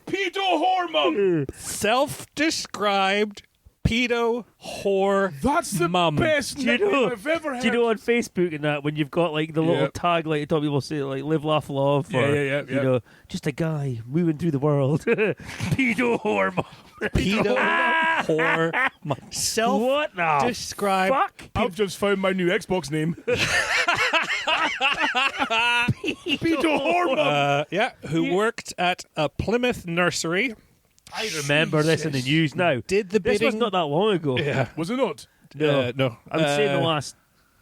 Pedo hormone. self-described pedo whore That's the mum. best Do you nickname know? I've ever heard. Do you know on Facebook and that when you've got like the little Yeah. tag like the top people say like live, laugh, love, Yeah, or yeah. you know, just a guy moving through the world. Pedo hormone. Pedo whore mum. What the Self-described. fuck? I've just found my new Xbox name. Pedo hormone. Who worked at a Plymouth nursery. I remember this in the news now. Did the This was bidding. not that long ago. Yeah. Was it not? No. I would say in the last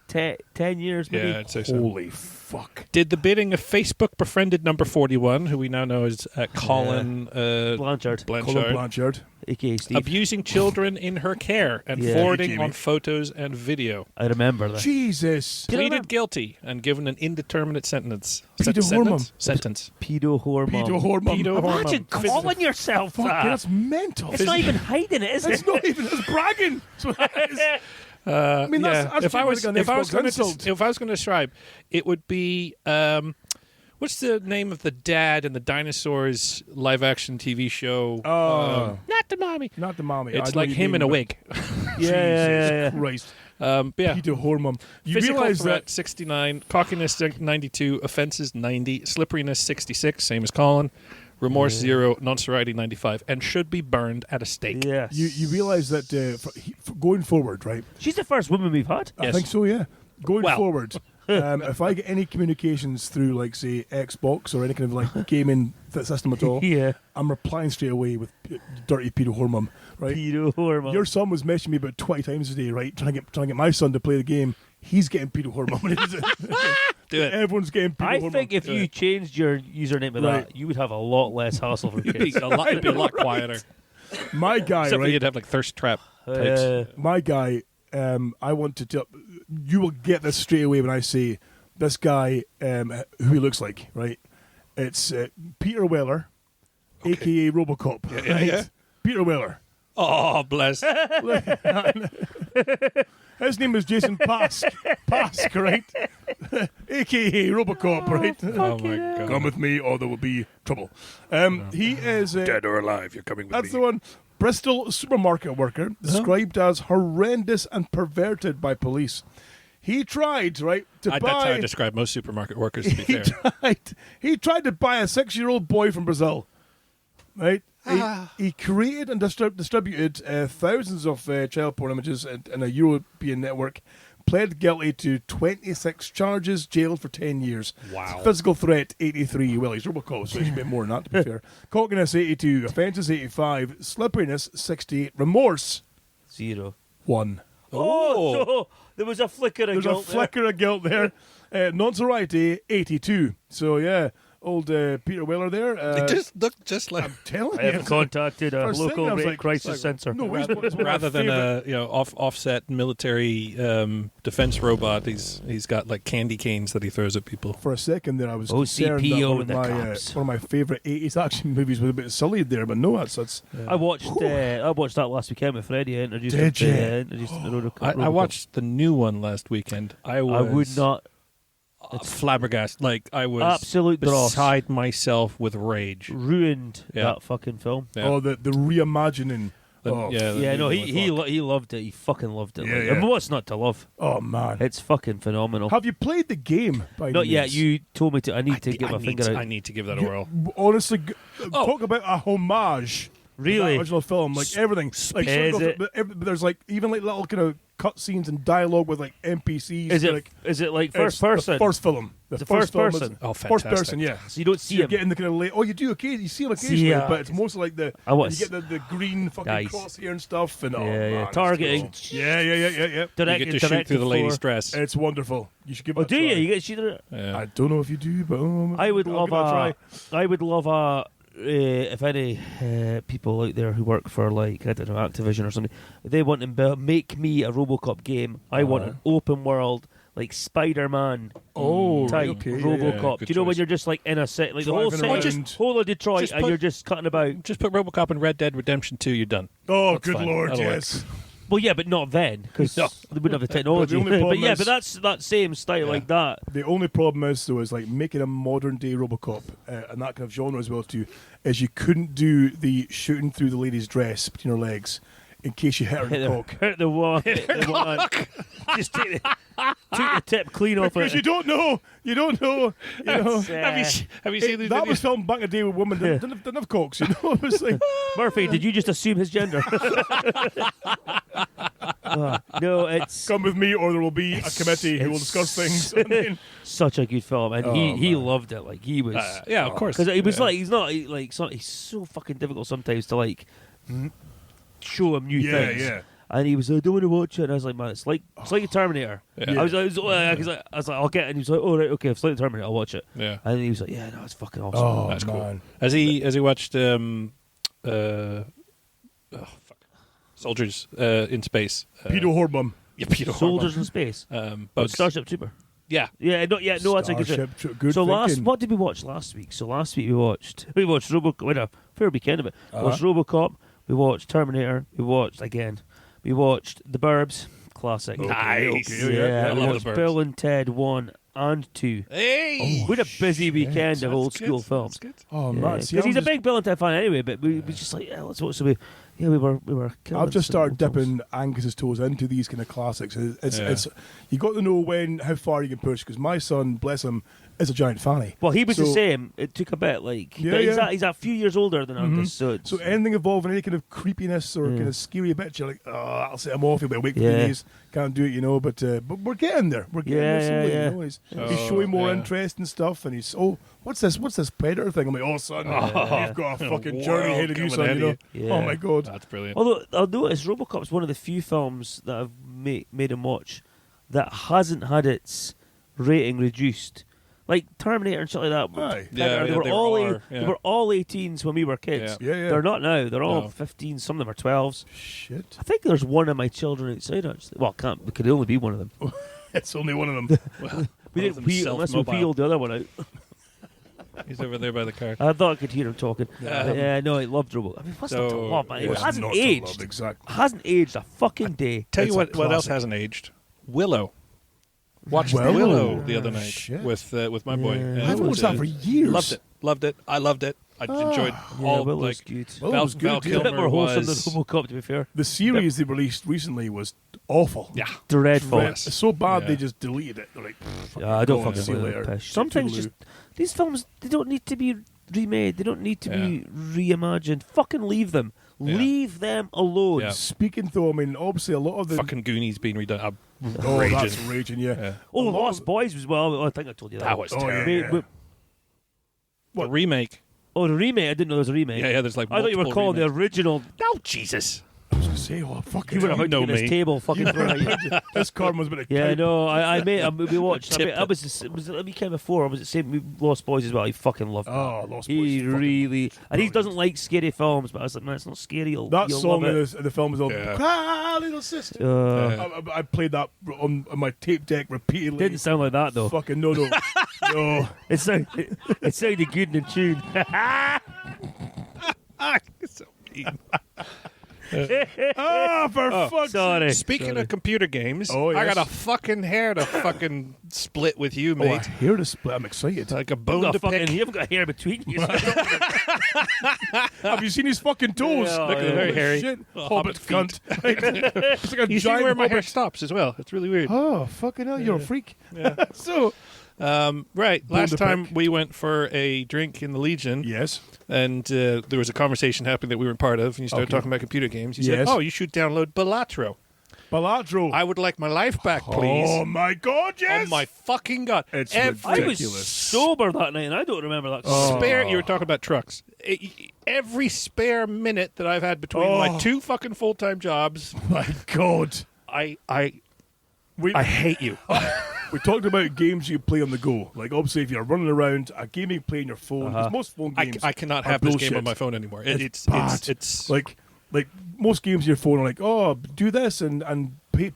10 years, maybe. Yeah, I'd say so. Holy fuck. Did the bidding of Facebook befriended number 41, who we now know as Colin Blanchard, Colin Blanchard. aka Steve. abusing children in her care and Yeah. forwarding Jamie. on photos and video. I remember that. Jesus. Do you know Pleaded that- guilty and given an indeterminate sentence. Pedo Sentence? hormone. Sentence. Pedo hormone. Pedo hormone. Pedo hormone. Imagine calling yourself Fuck, that. that's mental. It's not even hiding it, is That's it? not even. That's bragging. That's what that is. I mean, that's if I was like an Xbox insult. if I was going to describe, it would be what's the name of the dad in the dinosaurs live action TV show? Not the mommy. Not the mommy. It's I know like you him mean, in a but- wig. Yeah. Christ. Yeah. Pedo hormone. You Physical realize threat that 69, cockiness 92, offenses 90, slipperiness 66, same as Colin, remorse 0, non-sobriety 95, and should be burned at a stake. Yes. you realize that for going forward, right? She's the first woman we've had. I Yes. think so. Yeah. Going Well. forward, if I get any communications through, like, say, Xbox or any kind of like gaming system at all, Yeah. I'm replying straight away with dirty pedo hormone. Right. Pedo hormone. Your son was messaging me about 20 times a day, right? Trying to get my son to play the game. He's getting pedo hormone. Do it. Everyone's getting pedo I hormone. think if you changed your username to Right. that, you would have a lot less hassle for It'd be kids. it'd be a lot quieter. My guy, Except for right? you'd have like thirst trap types. My guy, I want to tell you will get this straight away when I say this guy, who he looks like, right? It's Peter Weller, aka RoboCop. Right? yeah. Peter Weller. Oh, bless. His name is Jason Pask, right? aka RoboCop, right? Oh, my God. Come with me, or there will be trouble. He is Dead or alive, you're coming with That's me. the one. Bristol supermarket worker, described as horrendous and perverted by police. He tried, right, to That's how I buy. describe most supermarket workers, to be He fair. tried to buy a 6-year-old boy from Brazil, right? He created and distributed thousands of child porn images in a European network. Pled guilty to 26 charges, jailed for 10 years. Wow. Physical threat, 83. Well, he's RoboCop, so he's a bit more than that, to be fair. Cockiness, 82. Offences, 85. Slipperiness, 68. Remorse, 0. 1. Oh, so there was a flicker of There's a guilt there. flicker of guilt there. Non-sobriety, 82. So, yeah, old Peter Weller there. Just look, just like telling I you. have contacted a First thing, local I was rape like- crisis centre. No, he's one of my rather than favourite- a offset military defense robot, he's got like candy canes that he throws at people. For a second there, I was OCPO concerned that and the cops. one of my favourite 80s action movies was a bit sullied there, but no, that's I watched that last weekend with Freddie. I introduced Did him you? to, introduced him to I watched the new one last weekend. I would not. flabbergasted. Like I was Absolute dross. beside myself with rage. Ruined Yeah. that fucking film. Yeah. oh the reimagining Oh, Yeah, no, he loved it. He fucking loved it. Yeah, like, yeah. I mean, what's not to love? Oh man, It's fucking phenomenal. have you played the game? By Not any yet. means? You told me to. I need to get my finger out. I need to give that a whirl. Honestly, talk about a homage. to Really? that original film, like everything. Like, Is it? There's like even like little kind of cut scenes and dialogue with like NPCs. Is it? Like, Is it like it's first person? The first film. The first first film person? Is, Oh, first fantastic. person. Yeah. So you don't see You're him. getting the kind of late. Oh, you do. Okay, you see him occasionally, yeah. but it's mostly like the. I was- you get the green fucking Nice. crosshair and stuff, and Yeah, oh, yeah. man, it's Targeting. cool. Yeah. You Direct, get to shoot through the lady's dress. It's wonderful. You should give it Oh, a do try. you? You get to shoot it? Yeah. I don't know if you do, but I would I'll love give it a try. I would love a. If any people out there who work for like I don't know Activision or something, if they want to make me a RoboCop game. I want an open world like Spider-Man type okay, yeah, RoboCop. good Do you know when choice. you're just like in a set, like the whole Driving set, around. whole of Detroit, just and put- you're just cutting about? Just put RoboCop and Red Dead Redemption 2. You're done. Oh, That's good fine. lord, That'll work. yes. Well, yeah, but not then because No. they wouldn't have the technology. only But problem yeah, is- but that's that same style like that. The only problem is, though, is like making a modern day RoboCop and that kind of genre as well too. Is you couldn't do the shooting through the lady's dress between her legs in case you hit her in the cock. Hurt the one. Just take the tip clean off Because it. you don't know. You know. Have you seen these That videos? was filmed back in the day with women didn't have cocks. You know, it was like Murphy, did you just assume his gender? No, it's come with me, or there will be a committee who will discuss things. I mean, such a good film, and he loved it. Like he was, yeah, of course. because he was Yeah. like he's so fucking difficult sometimes to like show him new Yeah, things. yeah. And he was like, I don't want to watch it. And I was like, man, it's like the Terminator. Yeah. I was like, I'll get it. And he was like, oh, right, okay, if it's like the Terminator, I'll watch it. Yeah. And he was like, yeah, no, it's fucking awesome. oh That's cool. man. Has he watched Soldiers in Space? Pedo Hormum. Yeah, Peter Soldiers in Space. Bugs. Starship Trooper. Yeah. Yeah, no, that's a good show. Starship, good So thinking. what did we watch last week? So last week we watched RoboCop. We had a fair weekend of it. We watched RoboCop. We watched Terminator. We watched The Burbs. Classic. Nice. okay, Yeah, I we love watched The Burbs. Bill and Ted 1 and 2. Hey. We had a busy weekend of old That's school good. films. That's good. Oh Yeah, man, because see, he's I'm a just- big Bill and Ted fan anyway. But we just like, yeah, let's watch. So we were. killing I've just some started old films. dipping Angus's toes into these kind of classics. It's Yeah. you got to know how far you can push, because my son, bless him, is a giant fanny. Well, he was the So- same. It took a bit, like, Yeah, but yeah. he's a few years older than Angus, so it's, So anything involving any kind of creepiness or kind of scary bit, you're like, oh, I'll set him off. He'll be awake for Yeah. days. Can't do it, you know. But we're getting there. We're getting Yeah, there slowly. yeah, You know? He's showing more interest and stuff. And he's what's this predator thing? I'm like, oh son, you've got a fucking journey ahead of you, coming son. ahead You know. of you. Oh Yeah. my god. That's brilliant. although I'll notice RoboCop's one of the few films that I've made him watch that hasn't had its rating reduced. Like Terminator and shit like that. Aye. Yeah, they were they all are, they yeah. were all 18s when we were kids. Yeah, yeah. They're not now. They're all No. 15s. Some of them are 12s. Shit. I think there's one of my children outside. Actually, well, it could only be one of them. It's only one of them. We didn't wheel unless we wheeled the other one out. He's over there by the car. I thought I could hear him talking. Yeah. Yeah, no, I loved Robo. I mean, what's not to So, love, man? It What's hasn't not to aged. love, exactly. Hasn't aged a fucking day. Tell you It's a what else classic. hasn't aged. Willow. Watched Willow. Willow the other night Shit. with my boy. Yeah. And I've it watched was, that for years. Loved it. I loved it. I enjoyed Yeah, all Willow's like good. Well, Val, was good, Val yeah. A bit Kilmer more wholesome was than RoboCop, to be fair. The series they released recently was awful. yeah. Dreadful. Yes. It's so bad Yeah. they just deleted it. They're like, Yeah, I don't go on, fucking see you believe later. it. Sometimes just these films, they don't need to be remade. They don't need to be reimagined. Fucking leave them. Yeah. Leave them alone. Yeah. Speaking though, I mean, obviously a lot of the Fucking Goonies being redone. I'm oh, raging. that's raging, yeah. Yeah. Oh, A lot Lost of- Boys as well. I think I told you that. That was Oh, yeah, terrible. yeah. The remake. Oh, the remake. I didn't know there was a remake. Yeah, there's like. I thought you were multiple calling remakes. the original. No, Jesus. I was going to say, oh, fuck You it. would have You heard know this me. table fucking thrown at you. This card was a bit of Yeah, count. no, I made a movie watched. I mean, Tipped I it. was it we came before? Was it same Lost Boys as well? He fucking loved that. Oh, Lost Boys. He fucking really, and he brilliant. doesn't like scary films. But I was like, man, it's not scary. That you'll song love in it. the film was all, Yeah. ah, little sister. I played that on my tape deck repeatedly. Didn't sound like that though. Fucking no. No. It sounded good in tune. So mean. For fuck's Sorry. Speaking of computer games, Oh, I yes. got a fucking hair to fucking split with you, Oh, a mate. hair to split. I'm excited. Like a You bone to pick. haven't got hair between you. Have you seen his fucking toes? Yeah, Look at the yeah. very hairy. Shit. Oh, Hobbit hobbit cunt. It's like a You see giant where my hair hobbit. stops as well. It's really weird. Oh, fucking hell, you're a freak. So, Right. Bone Last to time pick. we went for a drink in the Legion, yes. and there was a conversation happening that we weren't part of, and you started Okay. talking about computer games. You Yes. said, "Oh, you should download Balatro. Balatro. I would like my life back, please." Oh, my God, yes. Oh my fucking god! It's I Every was ridiculous. sober that night, and I don't remember that. spare. You were talking about trucks. Every spare minute that I've had between my two fucking full-time jobs, My God. I We, hate you. we talked about games you play on the go. Like, obviously, if you're running around, a game you play on your phone. 'Cause most phone I, games I cannot are have this bullshit. game on my phone anymore. It's bad. Like most games on your phone are like, oh, do this and pay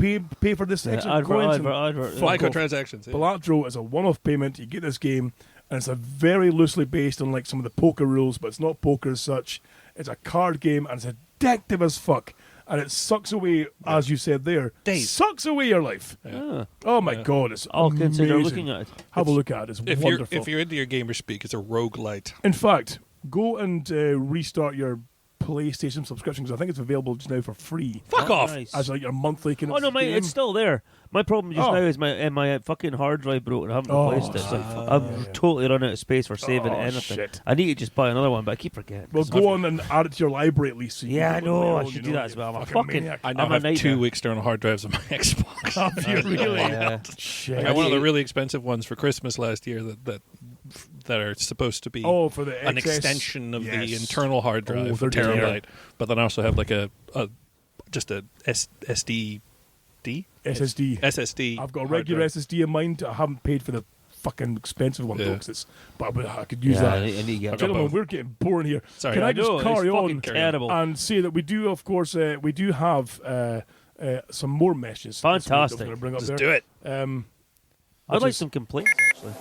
for this extra coins. and advert. fuck off. microtransactions. Yeah. Balatro is a one-off payment. You get this game, and it's a very loosely based on like some of the poker rules, but it's not poker as such. It's a card game, and it's addictive as fuck. And it sucks away, as you said there, Days. sucks away your life. Ah, Oh my God, it's I'll consider amazing. looking at it. Have a look at it. It's If wonderful. you're into your gamer speak, it's a roguelite. In fact, go and restart your PlayStation subscription because I think it's available just now for free Fuck Oh, off. nice. as like your monthly kind Oh of no, mate, game. it's still there. My problem just Oh. now is my fucking hard drive broke and I haven't Oh, replaced it. So I'm totally run out of space for saving Oh, anything. shit. I need to just buy another one, but I keep forgetting. Well, 'cause go I'm- on and add it to your library at least. So you Yeah, I can put it know. I on, should you do know, that as you well. I'm a fucking fucking. maniac. I now I'm a have nightmare. 2 external hard drives on my Xbox. Have you really? Yeah. Shit. I got one of the really expensive ones for Christmas last year that are supposed to be Oh, for the an XS. extension of the Yes. internal hard drive, Oh, for they're dear. terabyte. But then I also have like a SSD. SSD. I've got a regular SSD in mind. I haven't paid for the fucking expensive one, Yeah. though, 'cause it's, but I could use Yeah, that. I need to get got Gentlemen, both. we're getting boring here. Sorry, Can I just know, carry it's on fucking terrible. and say that we do, of course, we do have some more messages. this week that Fantastic. we're gonna bring up Just there. do it. I'd like just- some complaints actually.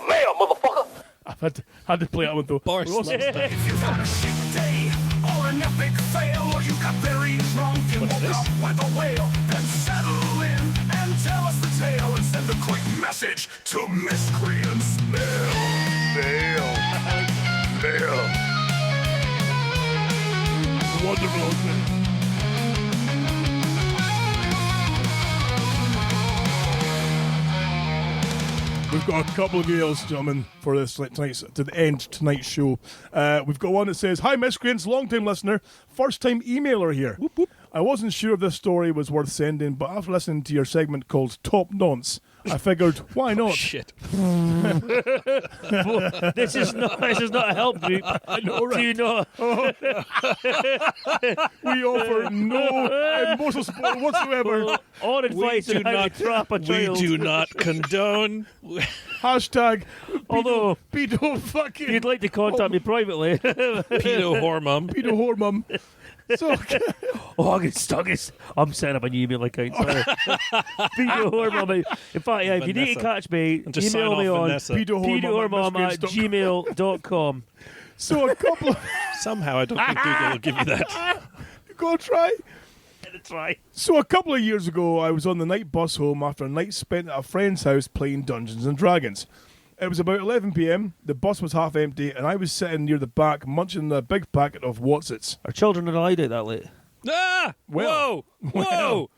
I've had to play that one though. Boris We also- loves that. If you've had a shit day or an epic fail or you got very drunk and woke up like a whale, then settle in and tell us the tale and send a quick message to Miscreants. Mail. Wonderful, isn't it? We've got a couple of emails, gentlemen, for this to the end tonight's show. We've got one that says, "Hi, Miscreants, long-time listener, first-time emailer here. Whoop, whoop. I wasn't sure if this story was worth sending, but after listening to your segment called Top Nonce, I figured, why not? Shit. This is not a help group. I know, Do you know? We offer no emotional support whatsoever. Or advice do on how not- to trap a We child. do not condone. Hashtag Although, pedo fucking if you'd like to contact me privately, Pedo whore mum. pedo whore mum. So I'm setting up a new email account. Sorry. Video horror mum. In fact, yeah, if you need to Vanessa. catch me, And just email sign me off on Vanessa. pedormom@gmail.com. so a couple of Somehow I don't think Google will give you that. go try. That's right. So a couple of years ago, I was on the night bus home after a night spent at a friend's house playing Dungeons and Dragons. It was about 11 p.m. The bus was half empty, and I was sitting near the back munching a big packet of Wotsits. Our children are allowed out that late. Ah! Well, Whoa!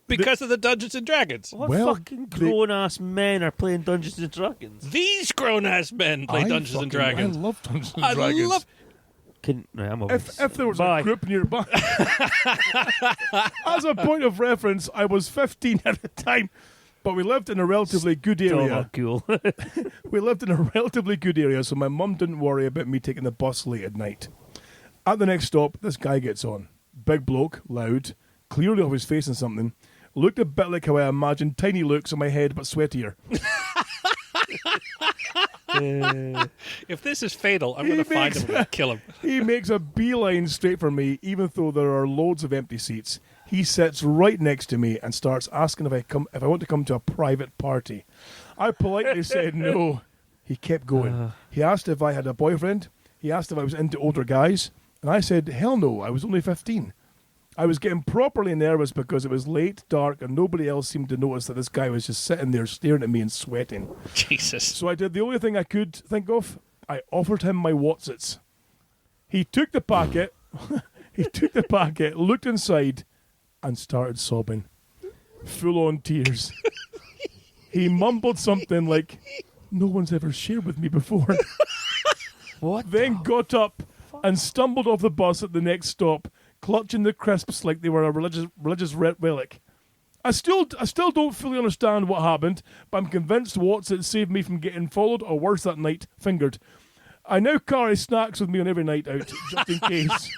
Because of the Dungeons and Dragons. What Well, fucking grown-ass men are playing Dungeons and Dragons? These grown-ass men play Dungeons and Dragons. I love Dungeons and I Dragons. love. Right, I'm over this. If there was Bye. a group nearby. As a point of reference, I was 15 at the time, but we lived in a relatively good Still area. not cool. We lived in a relatively good area, so my mum didn't worry about me taking the bus late at night. At the next stop, this guy gets on. Big bloke, loud, clearly always facing something. Looked a bit like how I imagined Tiny looks on my head, but sweatier. If this is fatal, I'm He going to find makes- him and kill him. He makes a beeline straight for me, even though there are loads of empty seats. He sits right next to me and starts asking if I want to come to a private party. I politely said no. He kept going. He asked if I had a boyfriend. He asked if I was into older guys. And I said, hell no, I was only 15. I was getting properly nervous because it was late, dark, and nobody else seemed to notice that this guy was just sitting there staring at me and sweating. Jesus. So I did the only thing I could think of. I offered him my Watsits. He took the packet, looked inside, and started sobbing. Full-on tears. He mumbled something like, "No one's ever shared with me before." What? Then got up and stumbled off the bus at the next stop, clutching the crisps like they were a religious relic. I still don't fully understand what happened, but I'm convinced Watson saved me from getting followed or worse that night, fingered. I now carry snacks with me on every night out, just in case.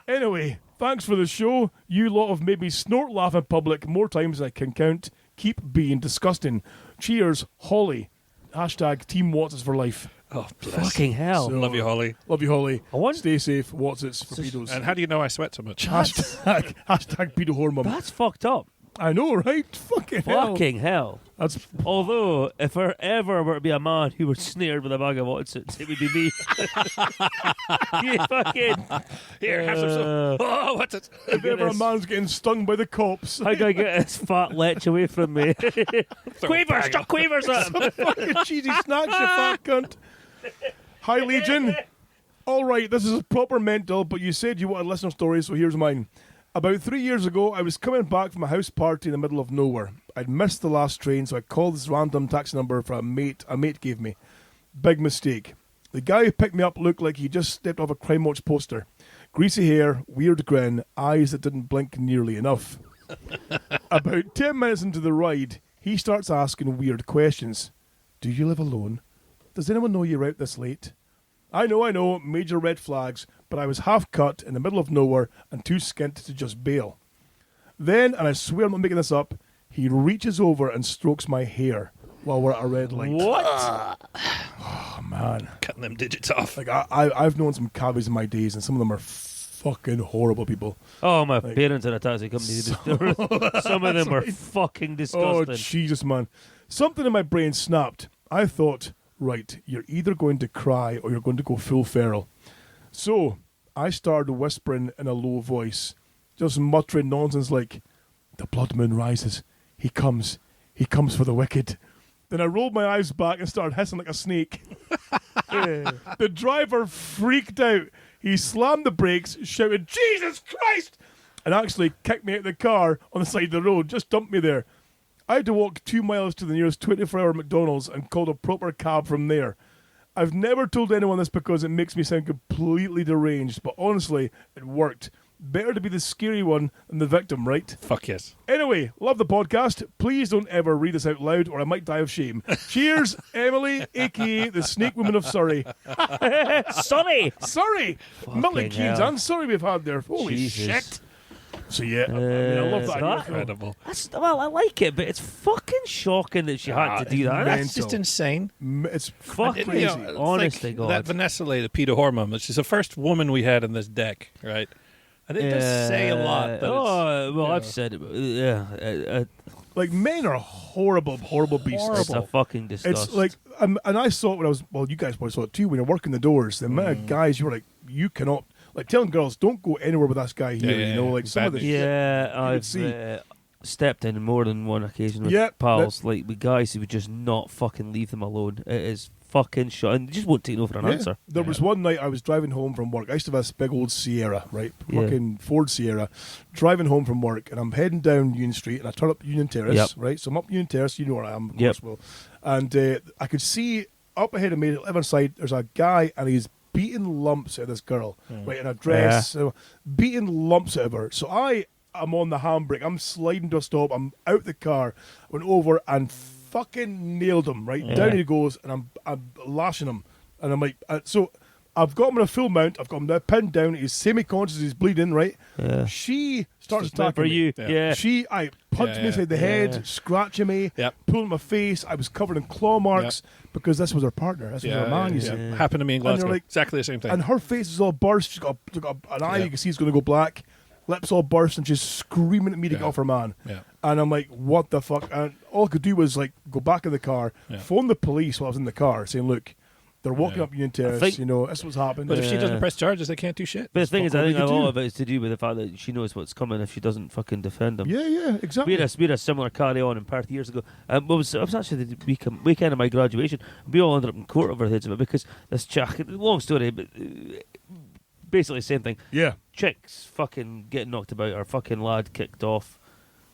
Anyway, thanks for the show. You lot have made me snort laugh in public more times than I can count. Keep being disgusting. Cheers, Holly. Hashtag Team Watsons for life. Oh, bless. Fucking hell. So- Love you, Holly. Love you, Holly. I want- Stay safe. Watsons for pedos. And how do you know I sweat so much? Hashtag pedo hormone. That's fucked up. I know, right? Fucking hell. Fucking hell. That's Although, if there ever were to be a man who was snared with a bag of Watsits, it would be me. You fucking... Here, have some stuff. Oh, what's it? if ever a goodness. man's getting stung by the cops. How can I get this fat lech away from me? Quavers! Stop quavers at him! Fucking cheesy snacks, you fat cunt. Hi, Legion. All right, this is proper mental, but you said you wanted listener stories, so here's mine. About 3 years ago, I was coming back from a house party in the middle of nowhere. I'd missed the last train, so I called this random taxi number for a mate gave me. Big mistake. The guy who picked me up looked like he just stepped off a Crime Watch poster. Greasy hair, weird grin, eyes that didn't blink nearly enough. About 10 minutes into the ride, he starts asking weird questions. Do you live alone? Does anyone know you're out this late? I know, major red flags, but I was half cut in the middle of nowhere and too skint to just bail. Then, and I swear I'm not making this up, he reaches over and strokes my hair while we're at a red light. What? Oh, man. Cutting them digits off. Like, I've known some cabbies in my days, and some of them are fucking horrible people. Oh, my parents in a taxi company. Some of them were fucking Oh, disgusting. Jesus, man. Something in my brain snapped. I thought, right, you're either going to cry or you're going to go full feral. So I started whispering in a low voice, just muttering nonsense like, the blood moon rises. He comes for the wicked. Then I rolled my eyes back and started hissing like a snake. The driver freaked out. He slammed the brakes, shouted, Jesus Christ! And actually kicked me out of the car on the side of the road, just dumped me there. I had to walk 2 miles to the nearest 24-hour McDonald's and called a proper cab from there. I've never told anyone this because it makes me sound completely deranged, but honestly, it worked. Better to be the scary one than the victim, right? Fuck yes. Anyway, love the podcast. Please don't ever read this out loud or I might die of shame. Cheers, Emily, a.k.a. the Snake Woman of Surrey. Sorry! Surrey! Milton Keynes hell. and Surrey we've had there. Holy Jesus. shit. So yeah, I mean, I love that. that- idea. Incredible. Well, I like it, but it's fucking shocking that she had to do that. mental. That's just insane. It's Fucking crazy. You know, honestly, like God. that Vanessa Lay, the pedo hormone, which is the first woman we had in this deck, right? And it does say a lot. That Oh, well, you I've know. said it. Yeah, Like, men are horrible, horrible beasts. it's a fucking disgust. It's like, and I saw it when I was, well, you guys probably saw it too, when you're working the doors. The amount of guys you were like, you cannot, like telling girls, don't go anywhere with this guy here, Yeah, you know, yeah, like some of the bad shit. yeah, you would I've see. stepped in more than one occasion with Yep, pals, like with guys who would just not fucking leave them alone. It is fucking shot, and they just won't take no for an Yeah. answer. There was one night I was driving home from work. I used to have this big old Sierra, right? Yeah. Fucking Ford Sierra. Driving home from work, and I'm heading down Union Street, and I turn up Union Terrace, Yep. right? So I'm up Union Terrace, you know where I am, of Yep. course, Will. And I could see up ahead of me, on the other side, there's a guy, and he's beating lumps out of this girl, right, in a dress, beating lumps out of her. So I'm on the handbrake, I'm sliding to a stop, I'm out the car, went over and fucking nailed him, right? Yeah. Down he goes, and I'm lashing him. And I'm like, so I've got him in a full mount, I've got him now pinned down, he's semi-conscious, he's bleeding, right? Yeah. She starts Just meant attacking for me. you, Yeah. yeah. I punched Yeah, me inside the yeah. head, scratching me, Yep. pulling my face. I was covered in claw marks because this was her partner. This was her man, you see. yeah. Happened to me in And you're Glasgow. like- Exactly the same thing. And her face is all burst. She's got an eye, Yeah. you can see it's going to go black. Lips all burst, and she's screaming at me to get Yeah. off her man. Yeah. And I'm like, what the fuck? And all I could do was like go back in the car, Yeah. phone the police while I was in the car, saying, look, They're walking up Union Terrace. think- That's what's happened. But if she doesn't press charges, they can't do shit. But the thing is, fuck I all think they a can lot do. of it is to do with the fact that she knows what's coming if she doesn't fucking defend them. Yeah, exactly. We had a similar carry on in Perth years ago. It was actually the weekend of my graduation. We all ended up in court over the heads of it because this chick, long story, but basically the same thing. Yeah. Chicks fucking getting knocked about, our fucking lad kicked off,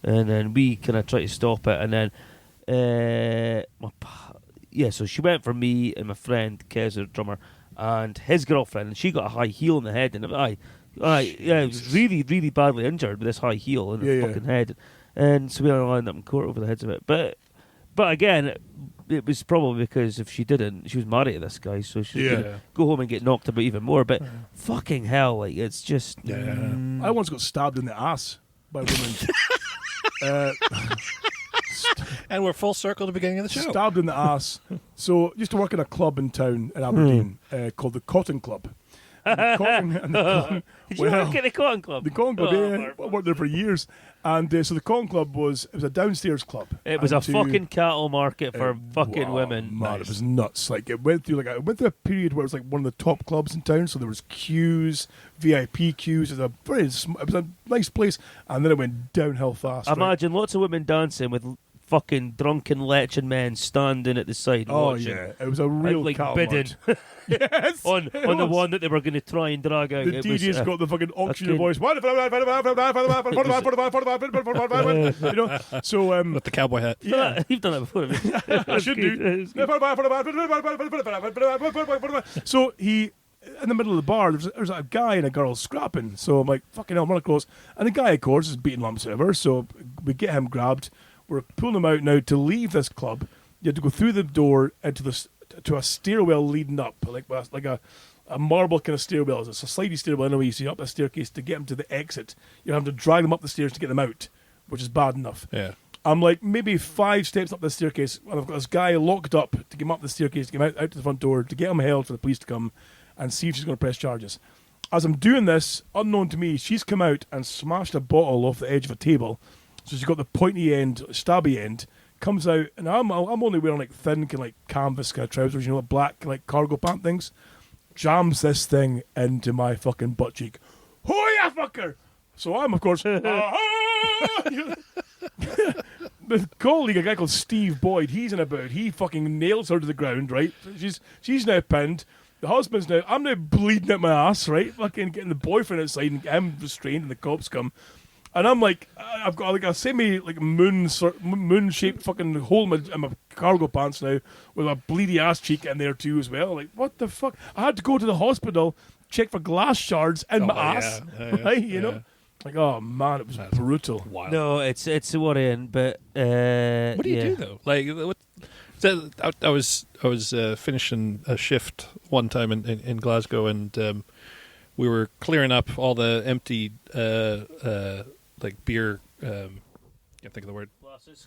and then we kind of tried to stop it, and then so she went for me and my friend Kez, the drummer, and his girlfriend, and she got a high heel in the head, and I was really, really badly injured with this high heel in her fucking head, and so we all ended up in court over the heads of it. But again, it was probably because if she didn't, she was married to this guy, so she was gonna go home and get knocked about even more. But fucking hell, like it's just. I once got stabbed in the ass by a woman. And we're full circle to the beginning of the show. Stabbed in the ass. So I used to work in a club in town in Aberdeen called the Cotton Club. And the Did you work at the Cotton Club? The Cotton Club, I worked there for years. And so the Cotton Club was a downstairs club. It was a fucking cattle market for fucking wow, women. Man, it was nuts. Like it went through a period where it was like one of the top clubs in town. So there was queues, VIP queues. It was a nice place, and then it went downhill fast. Imagine lots of women dancing with fucking drunken leching men standing at the side watching. Yeah, it was a real like cattle bidding mart. Yes, on it the was. one that they were going to try and drag out. The It DJ's was, got the fucking auctioneer kid- voice. So With the cowboy hat. yeah, You've done that before. I should do. So he, in the middle of the bar, there's a guy and a girl scrapping. So I'm like, fucking hell, I'm running across. And the guy, of course, is beating lumps ever. So we get him grabbed. We're pulling him out now to leave this club. You had to go through the door into to a stairwell leading up, like a marble kind of stairwell. It's a slidey stairwell anyway. You see up a staircase to get him to the exit. You're having to drag them up the stairs to get them out, which is bad enough. Yeah. I'm like maybe 5 steps up the staircase, and I've got this guy locked up to get him up the staircase, to get him out to the front door, to get him held for the police to come and see if she's going to press charges. As I'm doing this, unknown to me, she's come out and smashed a bottle off the edge of a table. So she's got the pointy end, stabby end, comes out, and I'm only wearing like thin kind of like canvas kind of trousers, like black like cargo pant things. Jams this thing into my fucking butt cheek. Hoya fucker! So I'm of course. The colleague, a guy called Steve Boyd, he's in about. He fucking nails her to the ground, right? She's now pinned. The husband's now. I'm now bleeding at my ass, right? Fucking getting the boyfriend outside and him restrained, and the cops come. And I'm like, I've got like a moon-shaped fucking hole in my cargo pants now with a bleedy ass cheek in there too as well. Like, what the fuck? I had to go to the hospital, check for glass shards in my ass, right? You know, like, oh man, it was brutal. Wild. No, it's worrying, but What do you do though? Like, what? So I was finishing a shift one time in Glasgow, and we were clearing up all the empty like beer. Can't think of the word.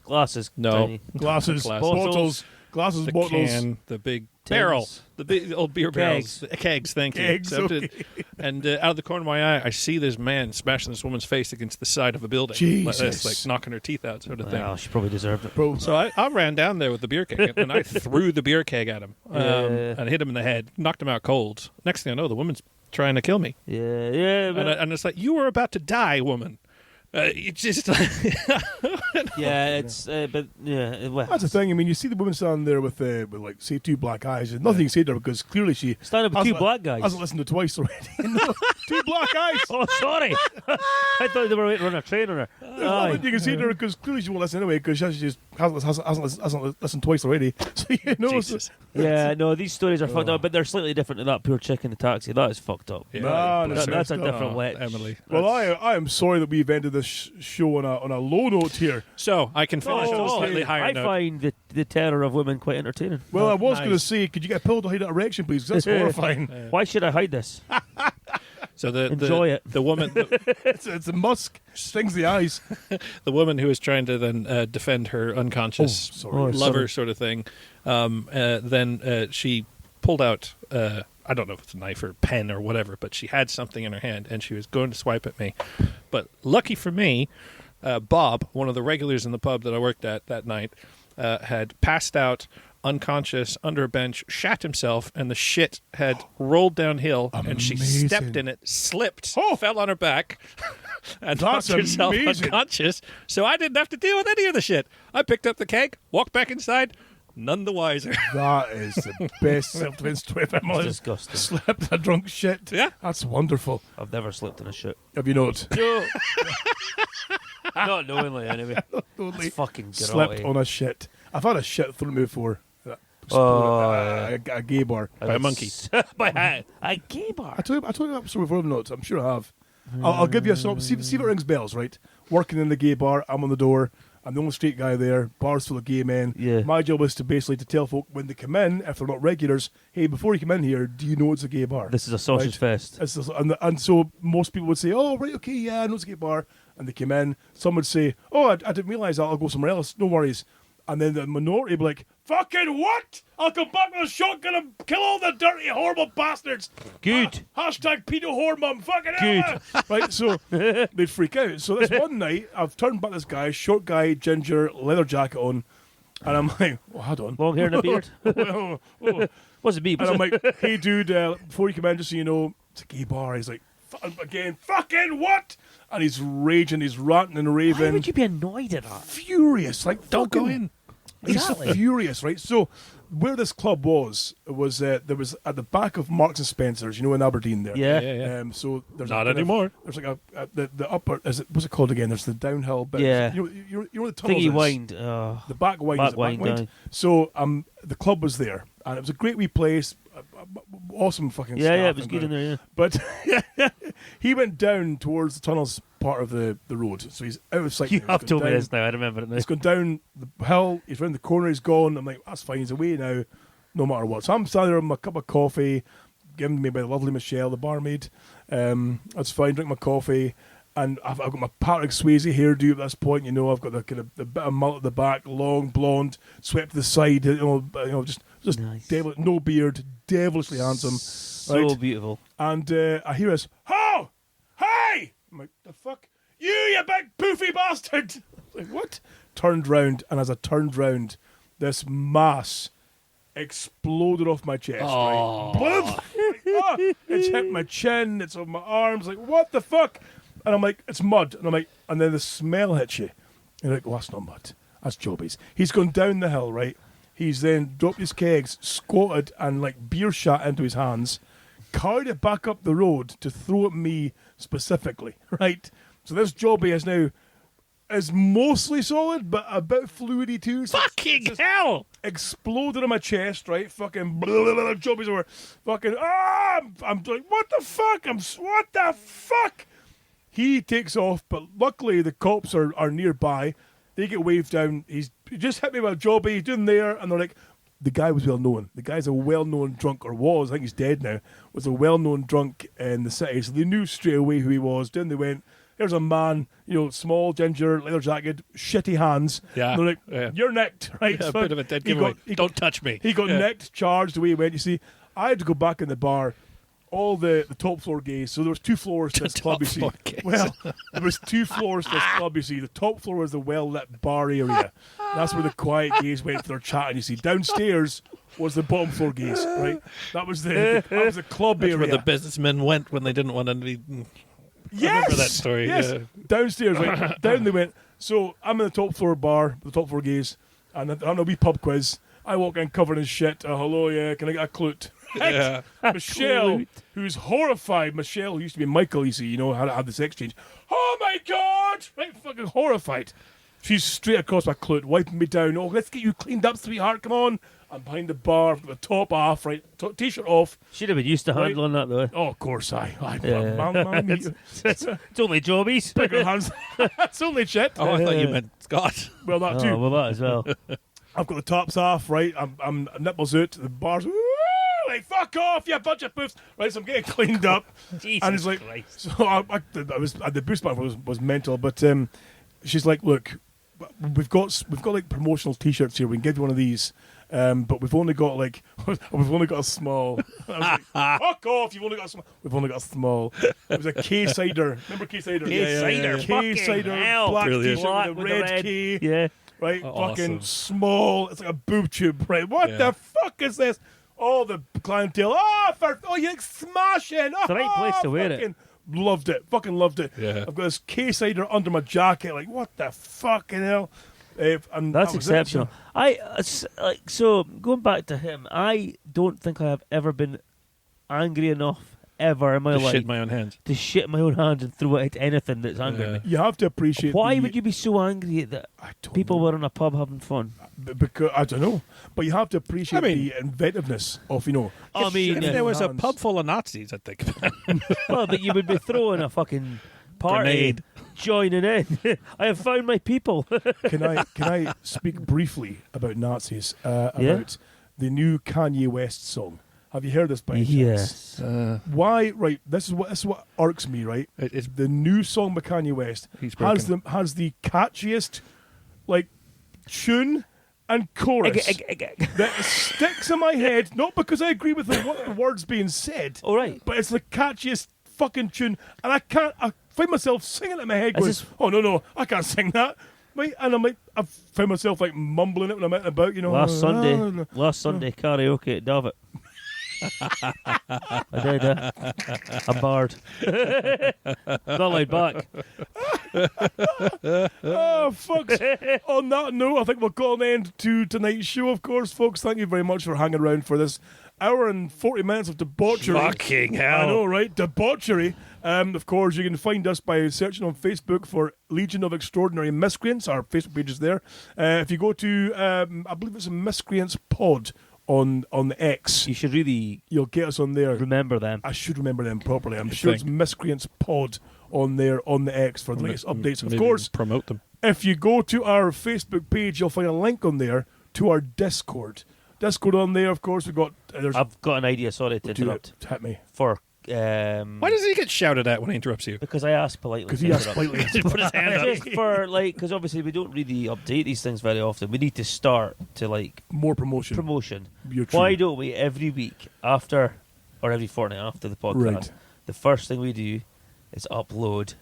Glasses. No. Tiny. Glasses, Glasses. bottles, glasses, The bottles. can, the big Tins. barrel, the big old beer Kegs. barrels, kegs. Thank you. Kegs, Accepted. okay. And out of the corner of my eye, I see this man smashing this woman's face against the side of a building, like this, Jesus. like knocking her teeth out, sort of thing. Well, she probably deserved it. Bro, So I ran down there with the beer keg, and I threw the beer keg at him Yeah. and hit him in the head, knocked him out cold. Next thing I know, the woman's trying to kill me, Yeah, but and it's like, you were about to die, woman. It's just like yeah, it's but yeah, well, that's the thing. I mean, you see the woman standing there with like say 2 black eyes. There's nothing you say to her because clearly she standing with hasn't two black guys. hasn't listened to twice already. No, 2 black eyes. Oh, sorry. I thought they were waiting to run a train on her. There's nothing you can say to her because clearly she won't listen anyway because she just hasn't listened twice already. So you know, Jesus. Yeah, no, these stories are fucked up, but they're slightly different to that poor chick in the taxi. That is fucked up. Yeah, No, bless her. That's a no. different witch. Emily. well, I am sorry that we've ended this show on a low note here. So I can finish on a slightly higher I note. find the terror of women quite entertaining. Well, I was nice. going to say, could you get a pill to hide that erection, please? 'Cause that's horrifying. Why should I hide this? So Enjoy it. The woman, It's a musk, stings the eyes. the woman who was trying to then defend her unconscious sorry. lover, sort of thing. Then she pulled out. I don't know if it's a knife or pen or whatever, but she had something in her hand and she was going to swipe at me. But lucky for me, Bob, one of the regulars in the pub that I worked at that night, had passed out unconscious under a bench, shat himself, and the shit had rolled downhill, and she Amazing. stepped in it, slipped, Oh. fell on her back, and That's knocked herself amazing. unconscious. So I didn't have to deal with any of the shit. I picked up the keg, walked back inside, none the wiser. That is the best self-defense story I've ever It's heard. disgusting. Slept in a drunk shit. Yeah. That's wonderful. I've never slept in a shit. Have you not? No. Not knowingly, anyway. Totally It's fucking slept grotty. on a shit. I've had a shit thrown at me before. Oh, a gay bar. By a monkey. By a gay bar. I told you that story before, not. I'm sure I have. I'll give you a synopsis. See if it rings bells, right? Working in the gay bar, I'm on the door. I'm the only straight guy there. Bar's full of gay men. Yeah. My job is to basically to tell folk when they come in, if they're not regulars, hey, before you come in here, do you know it's a gay bar? This is a sausage fest. And so most people would say, oh, right, okay, yeah, I know it's a gay bar. And they come in. Some would say, oh, I didn't realise that. I'll go somewhere else. No worries. And then the minority would be like, fucking what? I'll come back with a shotgun and kill all the dirty, horrible bastards. Good. Hashtag pedo whore mum. Fucking Good. hell. Right, so they'd freak out. So this one night, I've turned back this guy, short guy, ginger, leather jacket on. And I'm like, oh, hold on. Long hair and a beard. Oh. What's it be? And I'm like, hey, dude, before you come in, just so you know, it's a gay bar. He's like, again, fucking what? And he's raging, he's ranting and Why raving. would you be annoyed at that? Furious, like, Don't go fucking- in. Exactly. He's furious, right? So, where this club was there was at the back of Marks and Spencer's, you know, in Aberdeen there. Yeah. Yeah. So there's Not a kind of- anymore. there's like the upper, what's it called again? There's the downhill bit. Yeah. You know the tunnels Thingy is? wind. The back wind. Back is the wind, back wind. aye. So the club was there, and it was a great wee place. Awesome fucking Yeah, staff yeah, it was and good in everything. there, yeah. But he went down towards the tunnels part of the road, so he's out of sight. You now. He's have gone told me down- this now. I remember it now. He's gone down the hill. He's round the corner. He's gone. I'm like, that's fine. He's away now, no matter what. So I'm standing there with my cup of coffee, given to me by the lovely Michelle, the barmaid. That's fine. Drink my coffee, and I've got my Patrick Swayze hairdo at this point. You know, I've got the kind of the bit of mullet at the back, long blonde, swept to the side. You know, just Nice. devil, no beard, devilishly handsome. So right? beautiful. And I hear this, "Ho! Hey!" I'm like, "The fuck? You big poofy bastard!" Like, what? Turned round, and as I turned round, this mass exploded off my chest. Right? Boom! Like, ah, it's hit my chin, it's on my arms, like, what the fuck? And I'm like, it's mud. And I'm like, and then the smell hits you. And you're like, well, that's not mud. That's Jobbies. He's gone down the hill, right? He's then dropped his kegs, squatted, and like beer shot into his hands, carried it back up the road to throw at me specifically, right? So this Jobbie is mostly solid, but a bit fluidy too. So Fucking it's hell! exploded on my chest, right? Fucking blah, blah, blah, Jobbies over. Fucking I'm like, what the fuck? What the fuck? He takes off, but luckily the cops are nearby. They get waved down. He just hit me with a Jobbie. He's doing there, and they're like, the guy was well known. The guy's a well known drunk, or was. I think he's dead now. Was a well known drunk in the city, so they knew straight away who he was. Then they went, "There's a man, you know, small, ginger, leather jacket, shitty hands." Yeah, And they're like, yeah. "You're necked, right?" Yeah, a So bit of a dead he giveaway. got- Don't touch me. He got Yeah. necked, charged, away he went. You see, I had to go back in the bar. All the top floor gays. So there was 2 floors to this club, you see. Top floor gays. Well, there was 2 floors to this club, you see. The top floor was the well-lit bar area. That's where the quiet gays went for their chatting, you see. Downstairs was the bottom floor gays, right? That was the club That's area. where the businessmen went when they didn't want to be. Yes! remember that story, Yes. yeah. Downstairs, right? Down they went. So I'm in the top floor bar, the top floor gays, and I'm on a wee pub quiz. I walk in covered in shit. Hello, yeah, can I get a clute? Yeah. Michelle, who's horrified. Michelle, who used to be Michael, you see, you know, had this exchange. Oh my God! Right, fucking horrified. She's straight across my clute, wiping me down. Oh, let's get you cleaned up, sweetheart. Come on. I'm behind the bar, the top off, right? T-shirt off. Should have been used to Right. handling that though. Oh, of course, Yeah. man, It's only jobbies. bigger hands. That's only shit. Oh, I thought you meant Scott. Well, that too. Oh, well, that as well. I've got the tops off, right? I'm nipples out. The bars, woo, like fuck off, you bunch of poofs. Right, so I'm getting cleaned up, Jesus and it's like, Christ. so I was the boost back was mental, but she's like, look, we've got like promotional T-shirts here. We can give you one of these. But we've only got a small. I was like, fuck off! You've only got a small. We've only got a small. It was a K cider. Remember K cider? K cider. K Fucking cider. hell. Black Brilliant. T-shirt Black with a with the red red. K. Yeah. right? Awesome. Fucking small. It's like a boob tube, right? What Yeah. the fuck is this? All the clientele. You like smashing. It's the right place to wear it. fucking loved it. Fucking loved it. Yeah. I've got this case hider under my jacket. Like, what the fucking hell? And That's that was it. exceptional. So going back to him, I don't think I have ever been angry enough ever in my To life shit in my own hands. to shit in my own hands and throw it at anything that's angry Yeah. me. You have to appreciate. Why would you be so angry that I don't people know. were in a pub having fun? Because I don't know, but you have to appreciate I mean- the inventiveness of I mean, If yeah. there was a pub full of Nazis, I think. Well, but you would be throwing a fucking party, Grenade. joining in. I have found my people. Can I speak briefly about Nazis? About the new Kanye West song. Have you heard this by any chance? Yes. Why? Right. This is what irks me. Right. It's The new song by Kanye West He's has the catchiest like tune and chorus that sticks in my head. Not because I agree with what the words being said. All right. But it's the catchiest fucking tune, and I find myself singing it in my head, Is going, this- "Oh no, I can't sing that." Right? And I'm like, I find myself like mumbling it when I'm out and about, Last Sunday, karaoke at Davitt. I did. I'm barred. Not allowed back. Oh, folks. On that note, I think we'll call an end to tonight's show, of course, folks. Thank you very much for hanging around for this hour and 40 minutes of debauchery. Fucking hell. I know, right? Debauchery. Of course, you can find us by searching on Facebook for Legion of Extraordinary Miscreants. Our Facebook page is there. If you go to, I believe it's a Miscreants Pod on the X, You should really you'll get us on there. remember them. I should remember them properly. I'm sure it's think. Miscreants Pod on there on the X for the latest updates. Of Maybe course, promote them. if you go to our Facebook page, you'll find a link on there to our Discord. Discord on there, of course. We've got. There's I've got an idea. Sorry to do interrupt. it. Hit me. For Why does he get shouted at when he interrupts you? because I asked politely. Because to he asked interrupt. politely. He put his hand up. Just for because obviously we don't really update these things very often. We need to start to More promotion. promotion. You're true. Why don't we every week after or every fortnight after the podcast? Right. The first thing we do is upload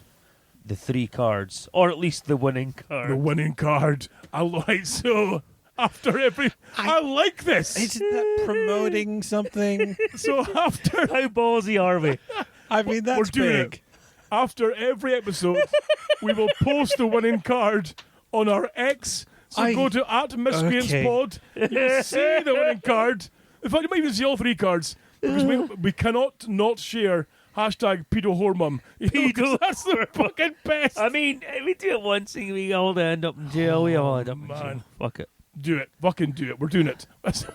the 3 cards, or at least the winning card. The winning card. I like so. After every, I like this. Isn't that promoting something? So after How ballsy are we? I mean, that's we're doing big. it. After every episode, we will post the winning card on our X. So go to @Miscreants Pod. You'll see the winning card. In fact, you might even see all 3 cards because we cannot not share #Pedo Hormum. Pedo That's the fucking best. I mean, we do it once and we all end up in jail. We all end up in jail. man. Fuck it. Do it. Fucking do it. We're doing it.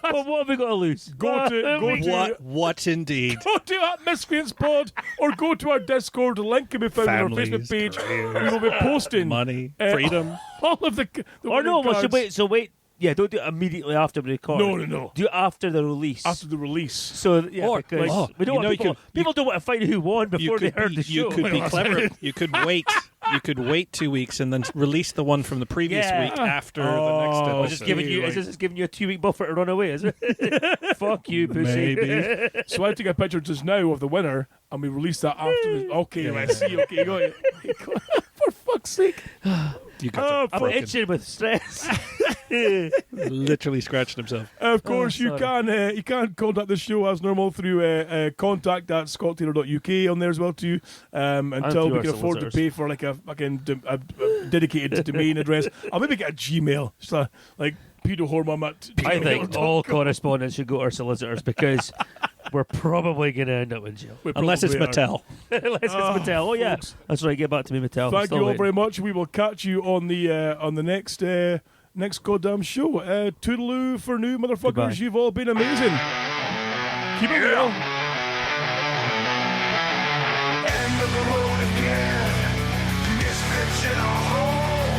Well, what have we got to lose? Go to What indeed? Go to @Miscreants Pod or go to our Discord. The link can be found on our Families, Facebook page. careers, We will be posting money, uh, freedom. all of the Or no, winning we should cards wait. So wait. Yeah, don't do it immediately after we record. No. Do it after the release. after the release. So yeah, Or, because like, we don't you want know, you people. could- People don't want to find out who won before they heard the show. You could be clever. You could wait. You could wait 2 weeks and then release the one from the previous Yeah. week after the Oh, next I'm episode. just giving you. right. Is this just giving you a 2-week buffer to run away? Is it? Fuck you, pussy. Maybe. So I took a picture just now of the winner, and we released that after. Okay, I see. Okay, you got it. For fuck's sake! You got I'm fucking itching with stress. literally scratching himself. Of course, you sorry. can contact the show as normal through contact@scottaylor.uk on there as well too. Until through we our can afford to solicitors. pay for like a fucking a dedicated domain address. I'll maybe get a Gmail, just like Pedo Hormum at. I think gmail.com. all correspondence should go to our solicitors because we're probably going to end up in jail. We Unless it's probably are. Mattel. Unless it's Mattel. Oh yeah, folks. that's right. Get back to me, Mattel. Thank Still you all waiting. very much. We will catch you on the next goddamn show. Toodaloo for new motherfuckers. Goodbye. You've all been amazing. Keep it real. End of the road again. Misfits in a hole.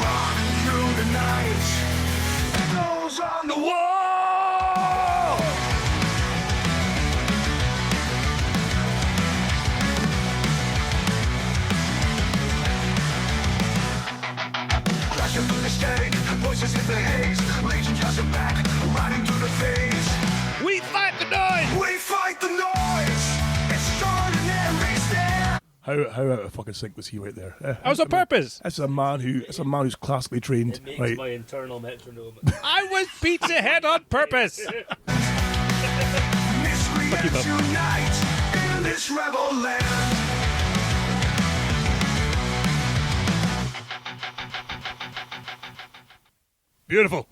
Rocking through the night. Echoes on the wall. Crashing through the stage. Voices in the haze. Legion just back. Riding through the phase. We fight the noise. We fight the noise. Extraordinary stand. How out of fucking sync was he right there? That was on purpose. That's a man who's classically trained. It makes Right. my internal metronome. I was beats ahead on purpose. Miscreants unite in this rebel land. Beautiful.